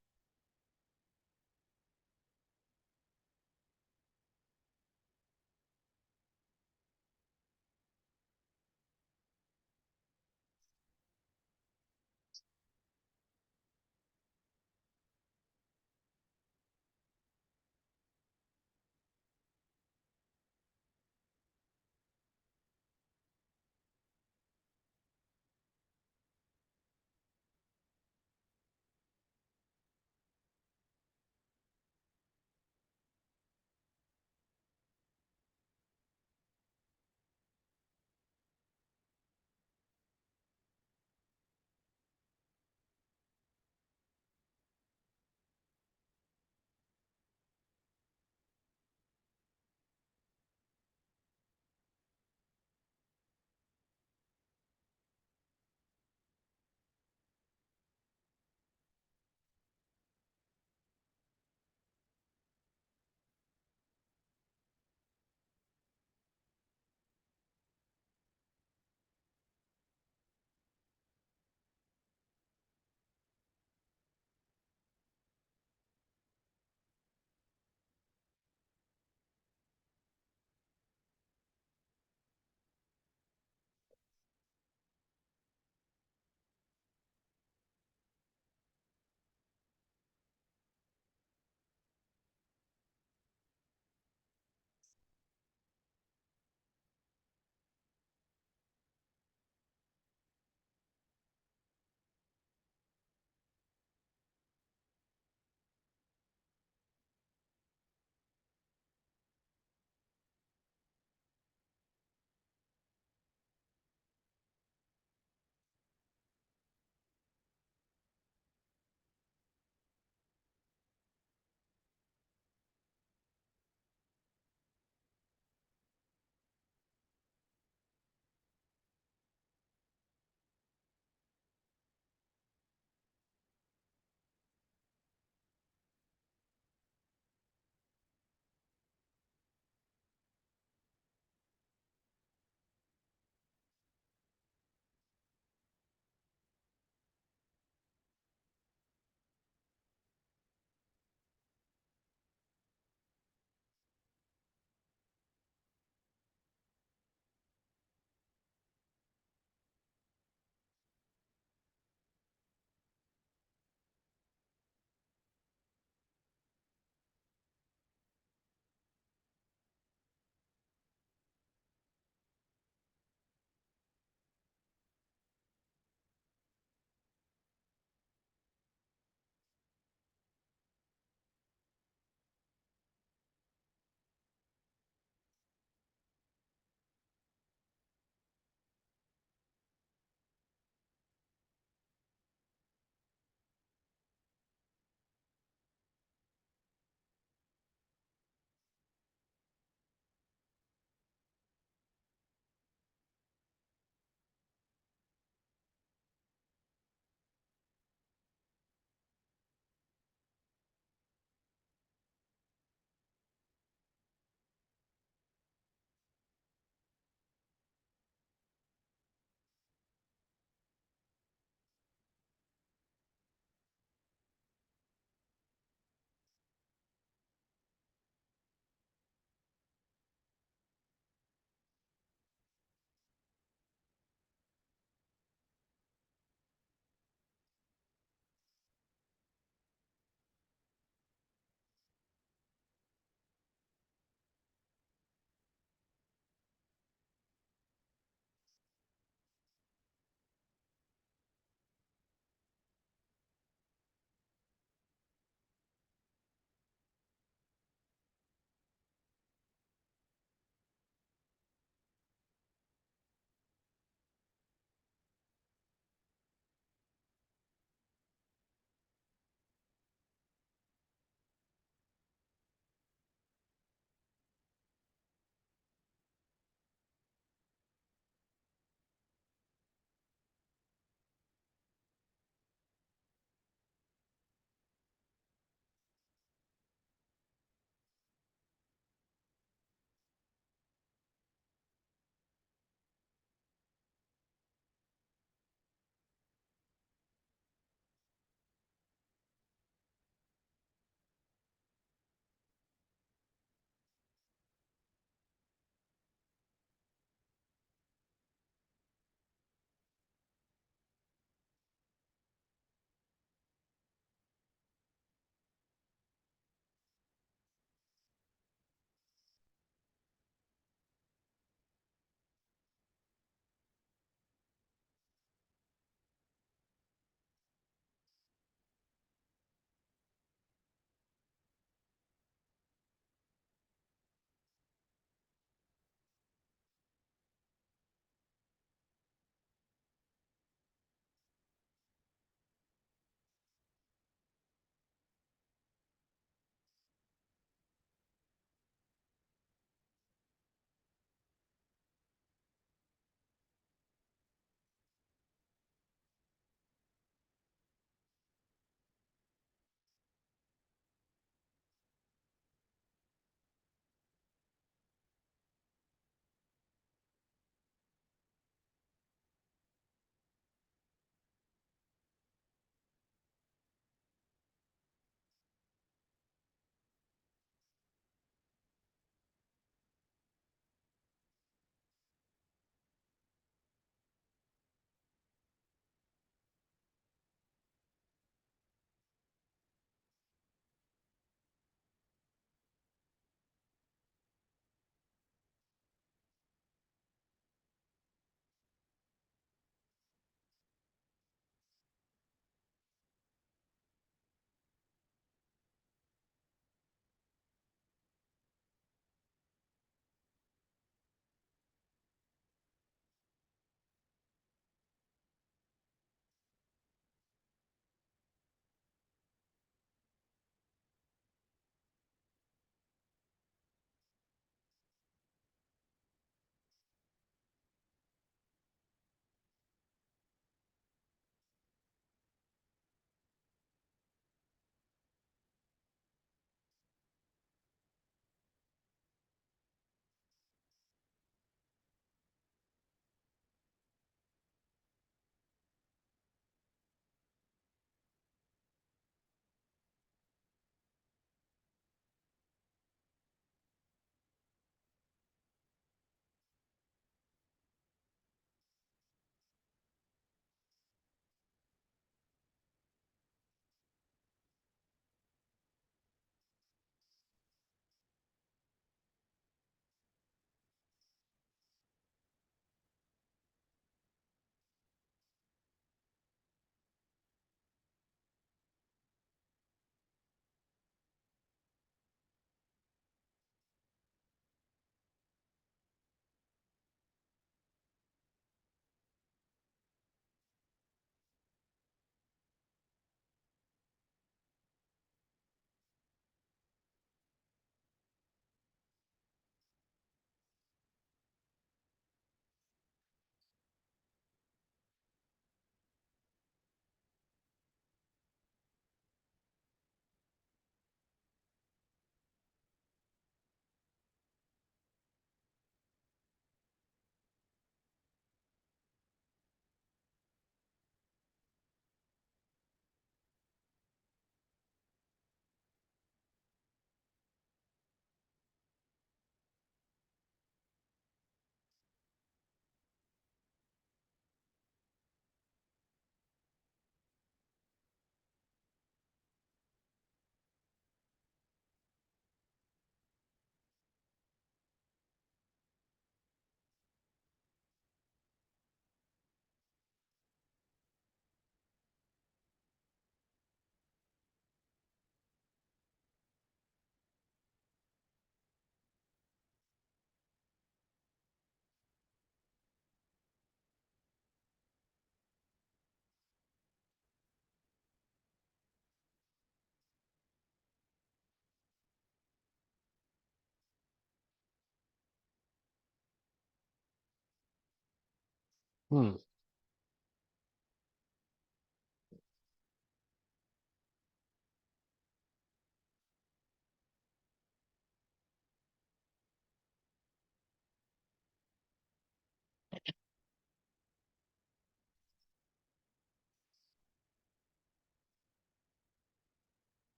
Hmm.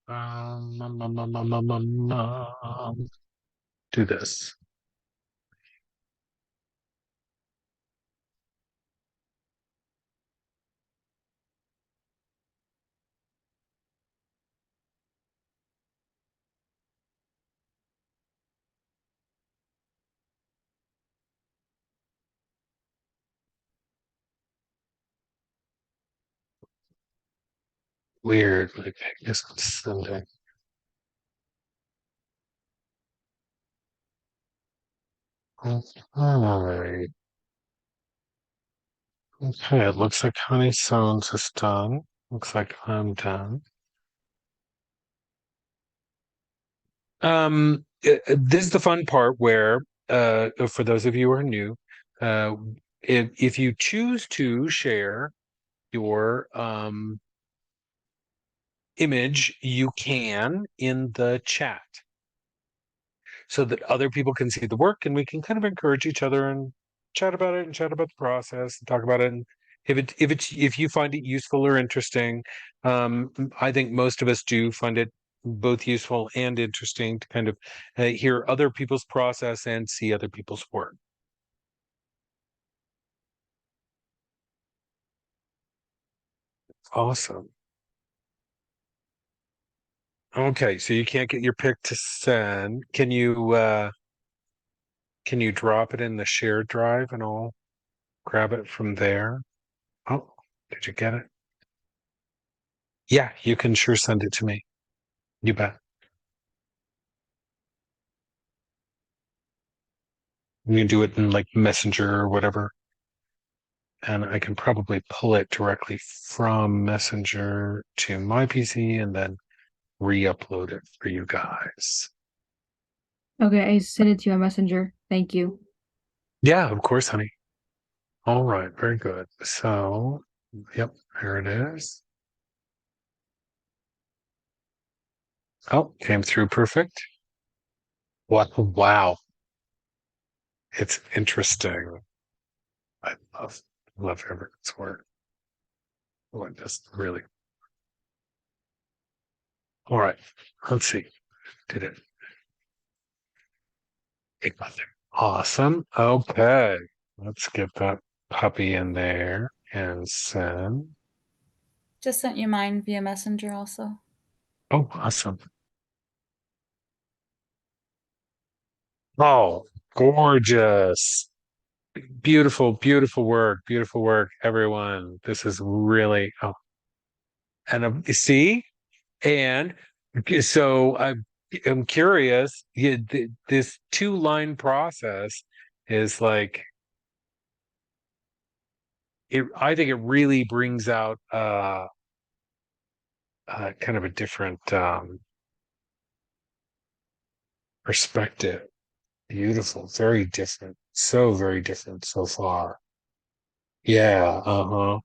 Um, um, um, um, um, um, um, do this. Weird. Like, I guess it's Sunday. All right. Okay, it looks like Honey Sounds is done. Looks like I'm done. This is the fun part where, for those of you who are new, uh, if you choose to share your image, you can in the chat so that other people can see the work and we can kind of encourage each other and chat about it and chat about the process and talk about it. And if you find it useful or interesting, I think most of us do find it both useful and interesting to kind of hear other people's process and see other people's work. Awesome. Okay, so you can't get your pick to send. Can you drop it in the shared drive and I'll grab it from there? Oh, did you get it? Yeah, you can sure send it to me. You bet. You can do it in like Messenger or whatever. And I can probably pull it directly from Messenger to my PC and then re-upload it for you guys. Okay, I sent it to you on Messenger. Thank you. Yeah, of course, honey. All right, very good. So, yep, there it is. Oh, came through perfect. What? Wow. It's interesting. I love Everett's work. Oh, it just really. All right, let's see. Did it? It got there. Awesome. Okay, let's get that puppy in there and send. Just sent you mine via Messenger also. Oh, awesome. Oh, gorgeous. Beautiful, beautiful work. Beautiful work, everyone. This is really, oh, and see, and so I'm curious. This two-line process is like it. I think it really brings out kind of a different perspective. Beautiful, very different. So very different so far. Yeah, uh-huh.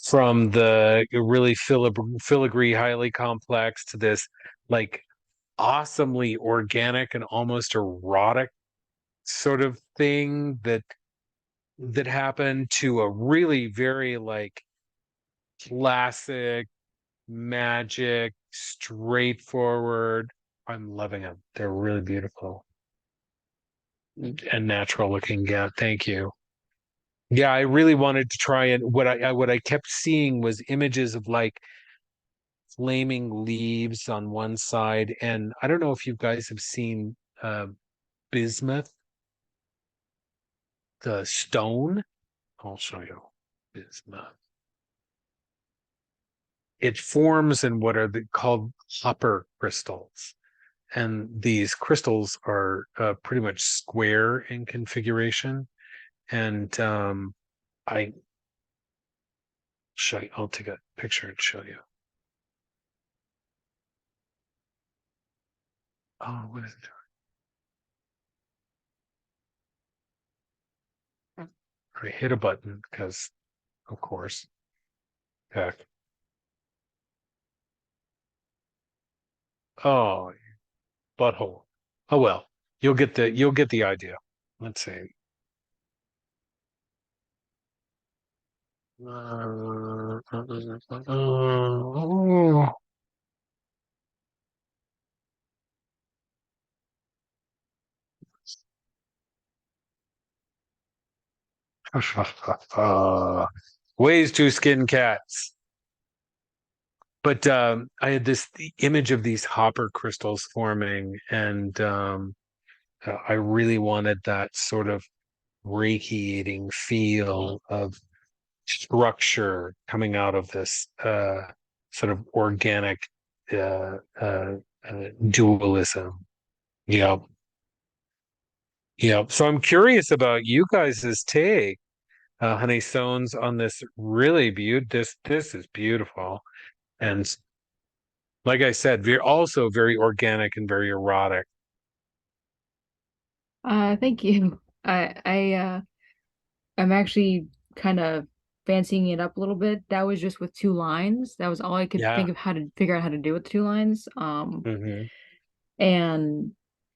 From the really filigree, highly complex to this like awesomely organic and almost erotic sort of thing that happened to a really very like classic magic, straightforward. I'm loving them. They're really beautiful and natural looking. Yeah, thank you. Yeah, I really wanted to try and what I kept seeing was images of like flaming leaves on one side, and I don't know if you guys have seen bismuth, the stone. I'll show you bismuth. It forms in what are called hopper crystals. And these crystals are pretty much square in configuration. And I show you, I'll take a picture and show you. Oh, what is it doing? I hit a button because, of course, heck. Oh, butthole. Oh well, you'll get the idea. Let's see. Oh. Ways to skin cats. But I had the image of these hopper crystals forming, and I really wanted that sort of radiating feel of structure coming out of this sort of organic uh, uh, dualism. Yeah, yeah. So I'm curious about you guys' take, Honey Stones, on this really beautiful. This is beautiful, and like I said, also very organic and very erotic. Thank you. I'm actually kind of fancying it up a little bit. That was just with two lines. That was all I could Yeah. think of how to figure out how to do with two lines. Hmm. And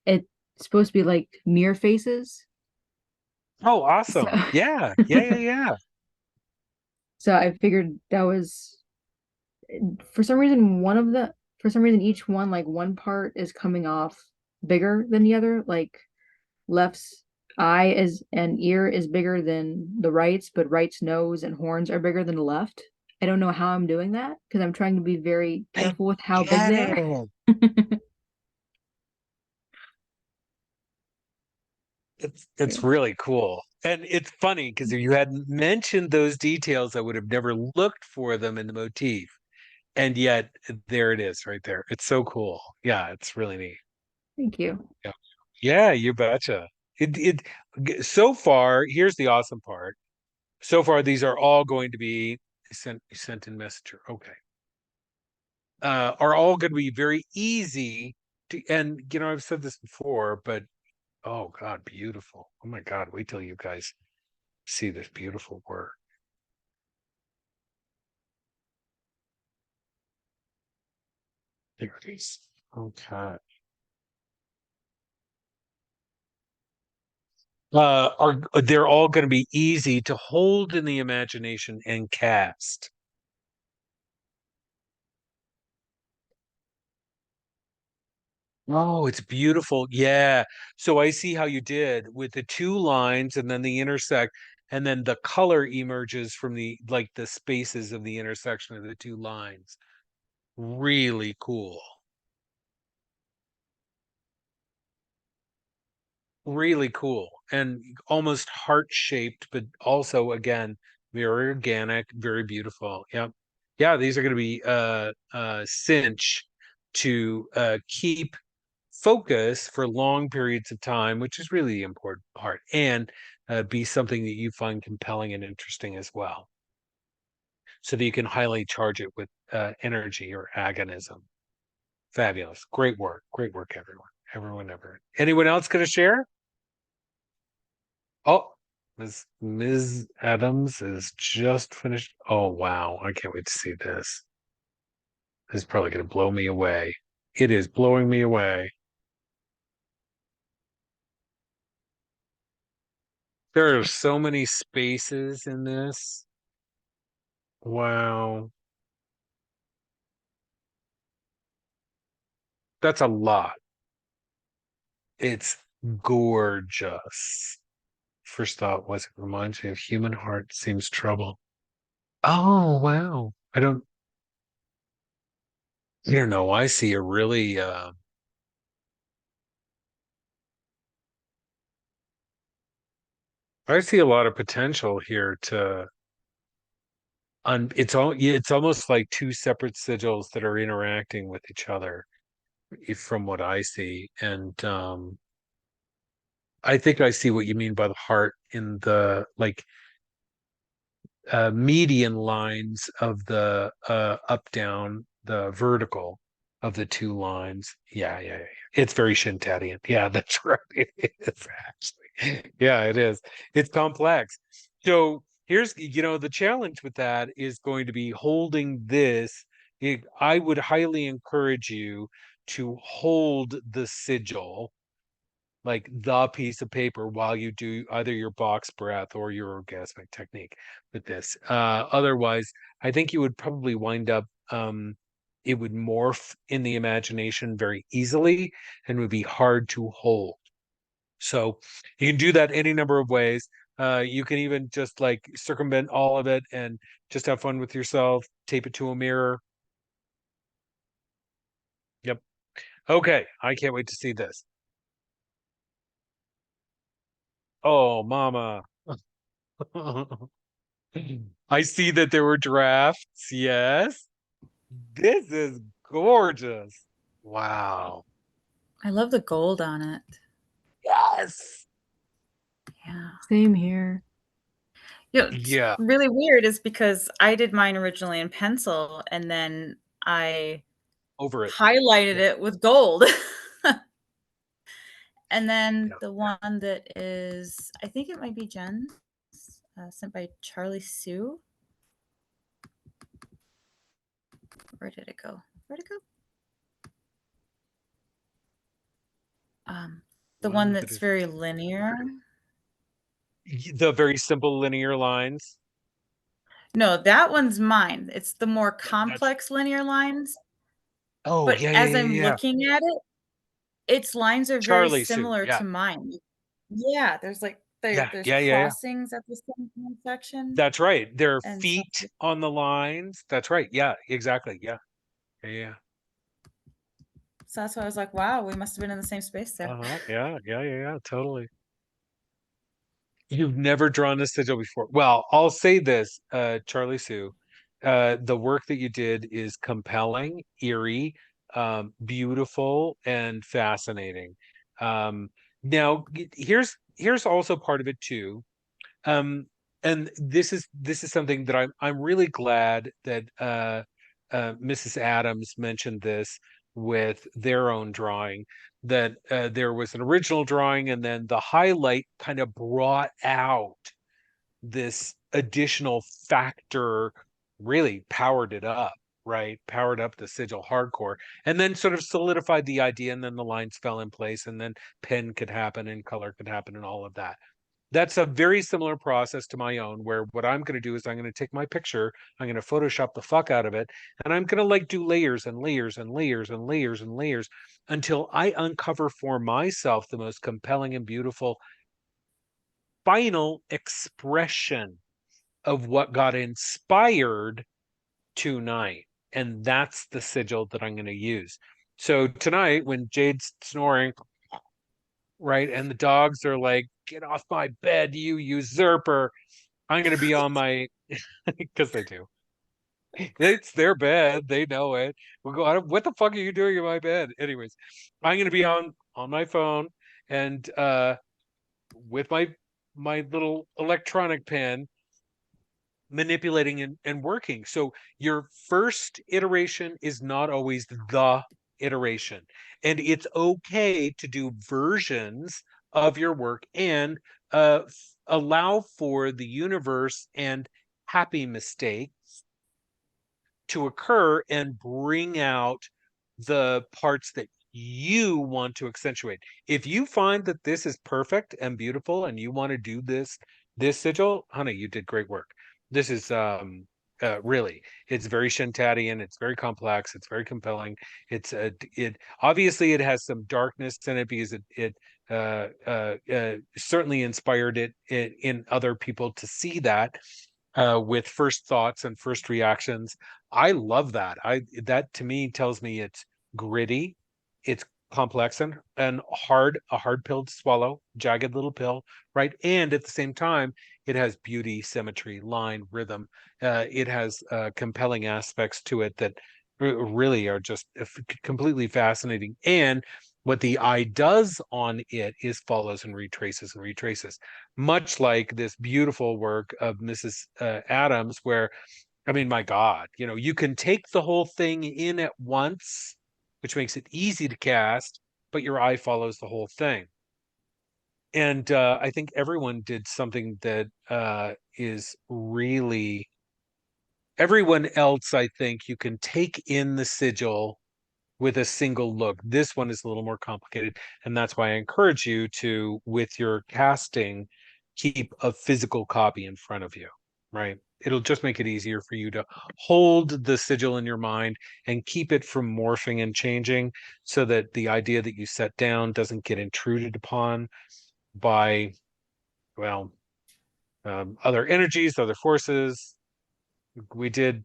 it's supposed to be like mirror faces. Oh, So, awesome. Yeah. Yeah. Yeah. Yeah. so I figured that was for some reason for some reason each one like one part is coming off bigger than the other. Like left's eye is and ear is bigger than the right's, but right's nose and horns are bigger than the left. I don't know how I'm doing that because I'm trying to be very I careful with how big get they are. it. It's really cool. And it's funny because if you hadn't mentioned those details, I would have never looked for them in the motif. And yet there it is right there. It's so cool. Yeah, it's really neat. Thank you. Yeah. Yeah, you betcha. So far, here's the awesome part. So far, these are all going to be sent in Messenger. Okay. Are all going to be very easy to, and I've said this before, but oh God, beautiful. Oh my God, wait till you guys see this beautiful work. There it is. Okay. Are they're all going to be easy to hold in the imagination and cast. Oh, it's beautiful. Yeah. So I see how you did with the two lines and then the intersect, and then the color emerges from the spaces of the intersection of the two lines. Really cool. Really cool. And almost heart-shaped, but also again, very organic, very beautiful. Yep. Yeah, these are going to be cinch to keep focus for long periods of time, which is really the important part, and be something that you find compelling and interesting as well, so that you can highly charge it with energy or agonism. Fabulous. Great work, everyone. Anyone else going to share? Oh, Ms. Adams is just finished. Oh, wow. I can't wait to see this. This is probably going to blow me away. It is blowing me away. There are so many spaces in this. Wow. That's a lot. It's gorgeous. First thought was it reminds me of human heart seems trouble. Oh, wow. I don't know. I see a really I see a lot of potential here to it's almost like two separate sigils that are interacting with each other from what I see. And I think I see what you mean by the heart in the like median lines of the up down the vertical of the two lines. Yeah. It's very Shen Tatian. Yeah, that's right. It is actually. Yeah, it is. It's complex. So here's the challenge with that is going to be holding this. I would highly encourage you to hold the sigil, like the piece of paper, while you do either your box breath or your orgasmic technique with this. Otherwise, I think you would probably wind up, it would morph in the imagination very easily and would be hard to hold. So you can do that any number of ways. You can even just like circumvent all of it and just have fun with yourself, tape it to a mirror. Yep. Okay. I can't wait to see this. Oh, mama. I see that there were drafts. Yes. This is gorgeous. Wow. I love the gold on it. Yes. Yeah. Same here. It's Yeah. really weird is because I did mine originally in pencil and then I Over it. highlighted Yeah. it with gold. And then Yeah. the one that is, I think it might be Jen's, sent by Charlie Sue. Where did it go? Where'd it go? The one that that's is very linear. the very simple linear lines. No, that one's mine. It's the more That's complex linear lines. oh But yeah, yeah, as yeah, I'm yeah. looking at it, its lines are very Charlie Sue. similar Yeah. to mine. Yeah, there's like Yeah, there's yeah. crossings at the same section. That's right. There are And so, feet on the lines. That's right. Yeah, exactly. Yeah. Yeah. so that's why I was like, wow, we must have been in the same space there. Uh-huh. Yeah. Totally. You've never drawn a sigil before. Well, I'll say this, Charlie Sue. The work that you did is compelling, eerie, beautiful, and fascinating. Now, here's also part of it too. Um, and this is something that I'm really glad that Mrs. Adams mentioned this with their own drawing, that there was an original drawing and then the highlight kind of brought out this additional factor, really powered it up, right? Powered up the sigil hardcore and then sort of solidified the idea, and then the lines fell in place, and then pen could happen and color could happen and all of that. That's a very similar process to my own, where what I'm going to do is I'm going to take my picture, I'm going to Photoshop the fuck out of it, and I'm going to like do layers and layers and layers and layers and layers until I uncover for myself the most compelling and beautiful final expression of what got inspired tonight. And that's the sigil that I'm going to use. So tonight, when Jade's snoring, right, and the dogs are like, get off my bed, you usurper, I'm going to be on my, because they do. It's their bed. They know it. We'll go, what the fuck are you doing in my bed? Anyways, I'm going to be on my phone and with my little electronic pen manipulating and working. So your first iteration is not always the iteration. And it's okay to do versions of your work and allow for the universe and happy mistakes to occur and bring out the parts that you want to accentuate. If you find that this is perfect and beautiful and you want to do this sigil, honey, you did great work. This is really, it's very Shen Tatian, it's very complex, it's very compelling. It obviously it has some darkness in it because it certainly inspired it in other people to see that with first thoughts and first reactions. I love that. That to me tells me it's gritty, it's complex and hard, a hard pill to swallow, jagged little pill, right? And at the same time, it has beauty, symmetry, line, rhythm. It has compelling aspects to it that really are just completely fascinating. And what the eye does on it is follows and retraces and retraces, much like this beautiful work of Mrs. Adams, where, I mean, my God, you know, you can take the whole thing in at once, which makes it easy to cast, but your eye follows the whole thing. And I think everyone did something that is really, everyone else, I think you can take in the sigil with a single look. This one is a little more complicated, and that's why I encourage you to, with your casting, keep a physical copy in front of you, right? It'll just make it easier for you to hold the sigil in your mind and keep it from morphing and changing so that the idea that you set down doesn't get intruded upon by, well, other energies, other forces. We did,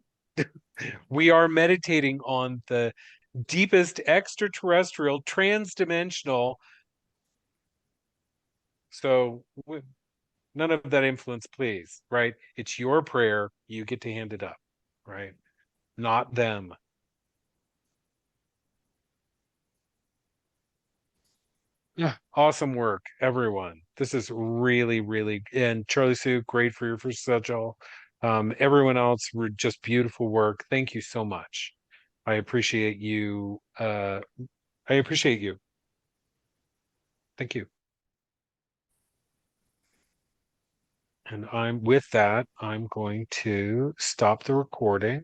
we are meditating on the deepest extraterrestrial, transdimensional. So none of that influence, please, right? It's your prayer. You get to hand it up, right? Not them. Yeah. Awesome work, everyone. This is really, really, and Charlie Sue, great for your first sigil. Everyone else, just beautiful work. Thank you so much. I appreciate you. I appreciate you. Thank you. And with that, I'm going to stop the recording.